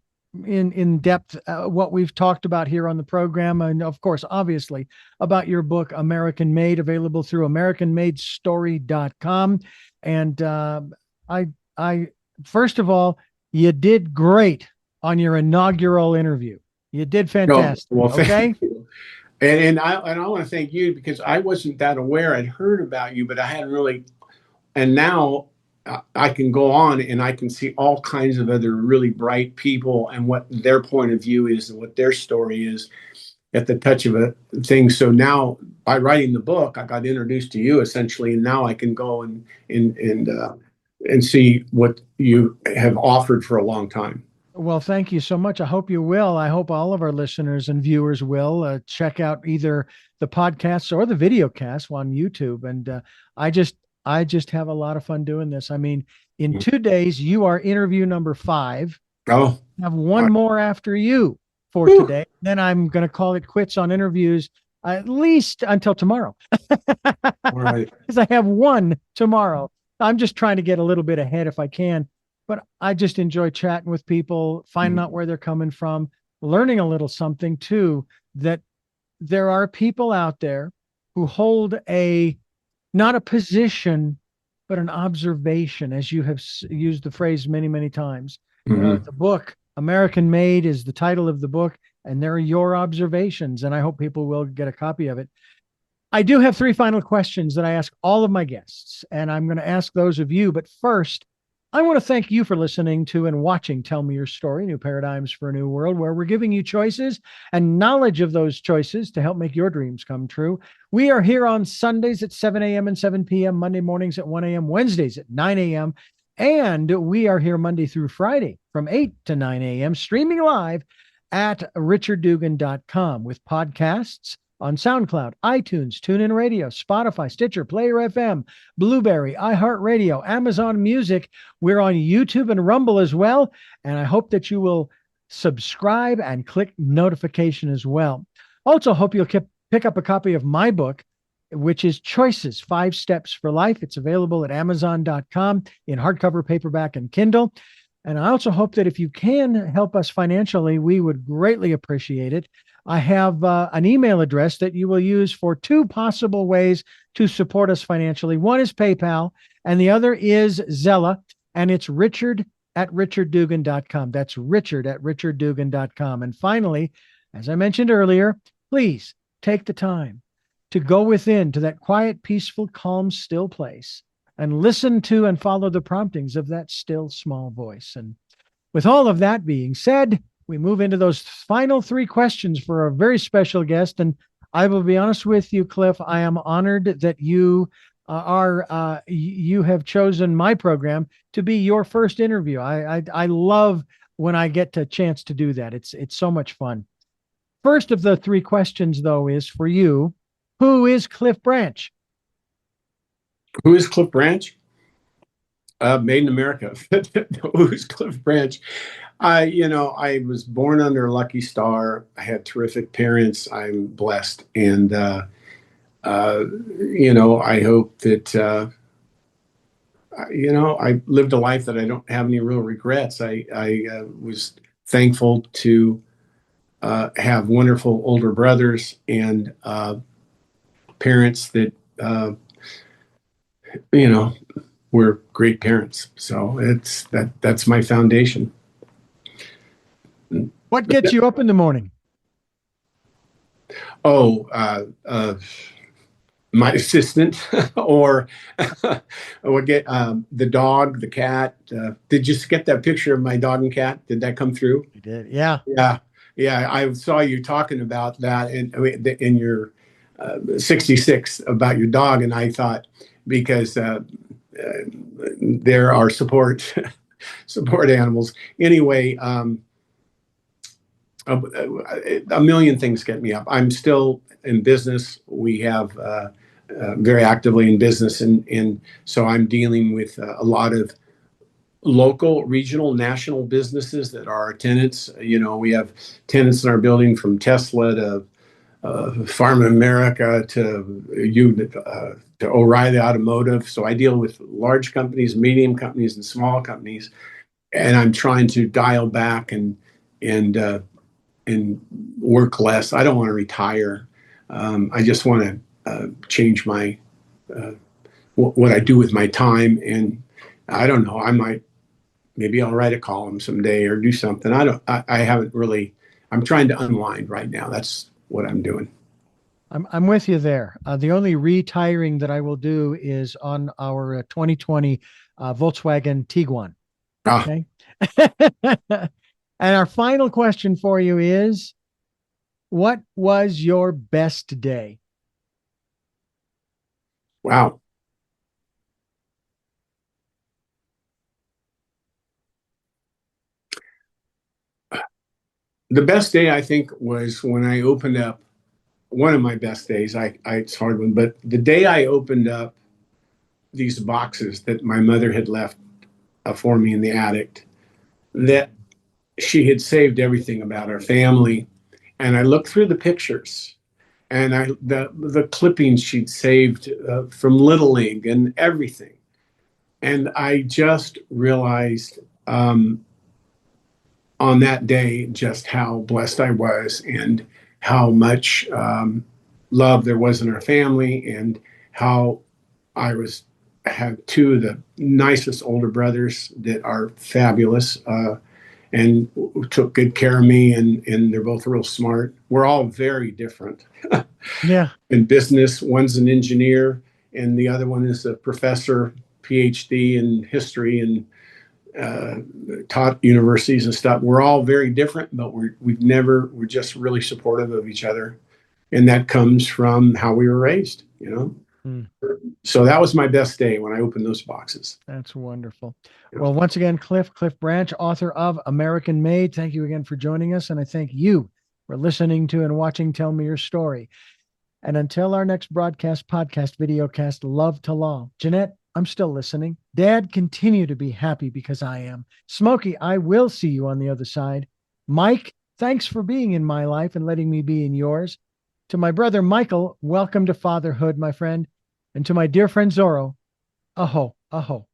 in depth what we've talked about here on the program, and of course, obviously, about your book American Made, available through AmericanMadeStory.com. And I first of all, you did great on your inaugural interview. You did No, fantastic. well, Okay. thank you. And I want to thank you because I wasn't that aware. I'd heard about you, but I hadn't really. And now I can go on and I can see all kinds of other really bright people and what their point of view is and what their story is at the touch of a thing. So now by writing the book, I got introduced to you essentially, and now I can go and see what you have offered for a long time. Well, thank you so much. I hope you will. I hope all of our listeners and viewers will check out either the podcasts or the video cast on YouTube. And I just, I just have a lot of fun doing this. I mean, in 2 days, you are interview number 5. Oh, I have one more after you for whew. today. Then I'm going to call it quits on interviews at least until tomorrow. All right. Because I have one tomorrow. I'm just trying to get a little bit ahead if I can. But I just enjoy chatting with people, finding out where they're coming from, learning a little something too, that there are people out there who hold not a position, but an observation, as you have used the phrase many, many times. The book, American Made, is the title of the book, and they're your observations. And I hope people will get a copy of it. I do have 3 final questions that I ask all of my guests, and I'm going to ask those of you. But first, I want to thank you for listening to and watching Tell Me Your Story, New Paradigms for a New World, where we're giving you choices and knowledge of those choices to help make your dreams come true. We are here on Sundays at 7 a.m. and 7 p.m., Monday mornings at 1 a.m., Wednesdays at 9 a.m., and we are here Monday through Friday from 8 to 9 a.m., streaming live at richarddugan.com with podcasts on SoundCloud, iTunes, TuneIn Radio, Spotify, Stitcher, Player FM, Blueberry, iHeartRadio, Amazon Music. We're on YouTube and Rumble as well. And I hope that you will subscribe and click notification as well. Also, hope you'll pick up a copy of my book, which is Choices, 5 Steps for Life. It's available at Amazon.com in hardcover, paperback, and Kindle. And I also hope that if you can help us financially, we would greatly appreciate it. I have an email address that you will use for 2 possible ways to support us financially. One is PayPal, and the other is Zella, and it's richard@richarddugan.com. That's richard@richarddugan.com. And finally, as I mentioned earlier, please take the time to go within to that quiet, peaceful, calm, still place and listen to and follow the promptings of that still, small voice. And with all of that being said, we move into those final 3 questions for a very special guest. And I will be honest with you, Cliff, I am honored that you you have chosen my program to be your first interview. I love when I get a chance to do that. It's so much fun. First of the 3 questions, though, is for you. Who is Cliff Branch? Who is Cliff Branch? Made in America. Who's Cliff Branch? I was born under a lucky star. I had terrific parents. I'm blessed. And, I hope that, I lived a life that I don't have any real regrets. I was thankful to have wonderful older brothers and parents that, were great parents. So that's my foundation. What gets you up in the morning? Oh, my assistant or what get the dog, the cat. Did you get that picture of my dog and cat? Did that come through? You did. Yeah. Yeah. I saw you talking about that in your 66 about your dog. And I thought, because there are support animals. Anyway, a million things get me up. I'm still in business. We have very actively in business, and so I'm dealing with a lot of local, regional, national businesses that are our tenants. We have tenants in our building from Tesla to Pharma America to O'Reilly Automotive. So I deal with large companies, medium companies, and small companies, and I'm trying to dial back and and work less. I don't want to retire. I just want to change my what I do with my time. And I don't know. Maybe I'll write a column someday or do something. I haven't really. I'm trying to unwind right now. That's what I'm doing. I'm with you there. The only retiring that I will do is on our 2020 Volkswagen Tiguan. Ah, Okay. And our final question for you is, what was your best day? wow. The best day I think was when I opened up one of my best days. It's a hard one, but the day I opened up these boxes that my mother had left for me in the attic, that she had saved everything about our family, and I looked through the pictures and the clippings she'd saved from Little League and everything, and I just realized on that day just how blessed I was and how much love there was in our family, and how I had two of the nicest older brothers that are fabulous, and took good care of me, and they're both real smart. We're all very different Yeah. in business. One's an engineer, and the other one is a professor, PhD in history, and taught universities and stuff. We're all very different, but we're just really supportive of each other. And that comes from how we were raised, you know? Mm, So that was my best day when I opened those boxes. that's wonderful. Yeah. Well, once again, Cliff Branch, author of American Made, thank you again for joining us. And I thank you for listening to and watching Tell Me Your Story. And until our next broadcast, podcast, videocast, love to law. Jeanette, I'm still listening. Dad, continue to be happy because I am. Smokey, I will see you on the other side. Mike, thanks for being in my life and letting me be in yours. To my brother Michael, welcome to fatherhood, my friend. And to my dear friend Zorro, aho, aho.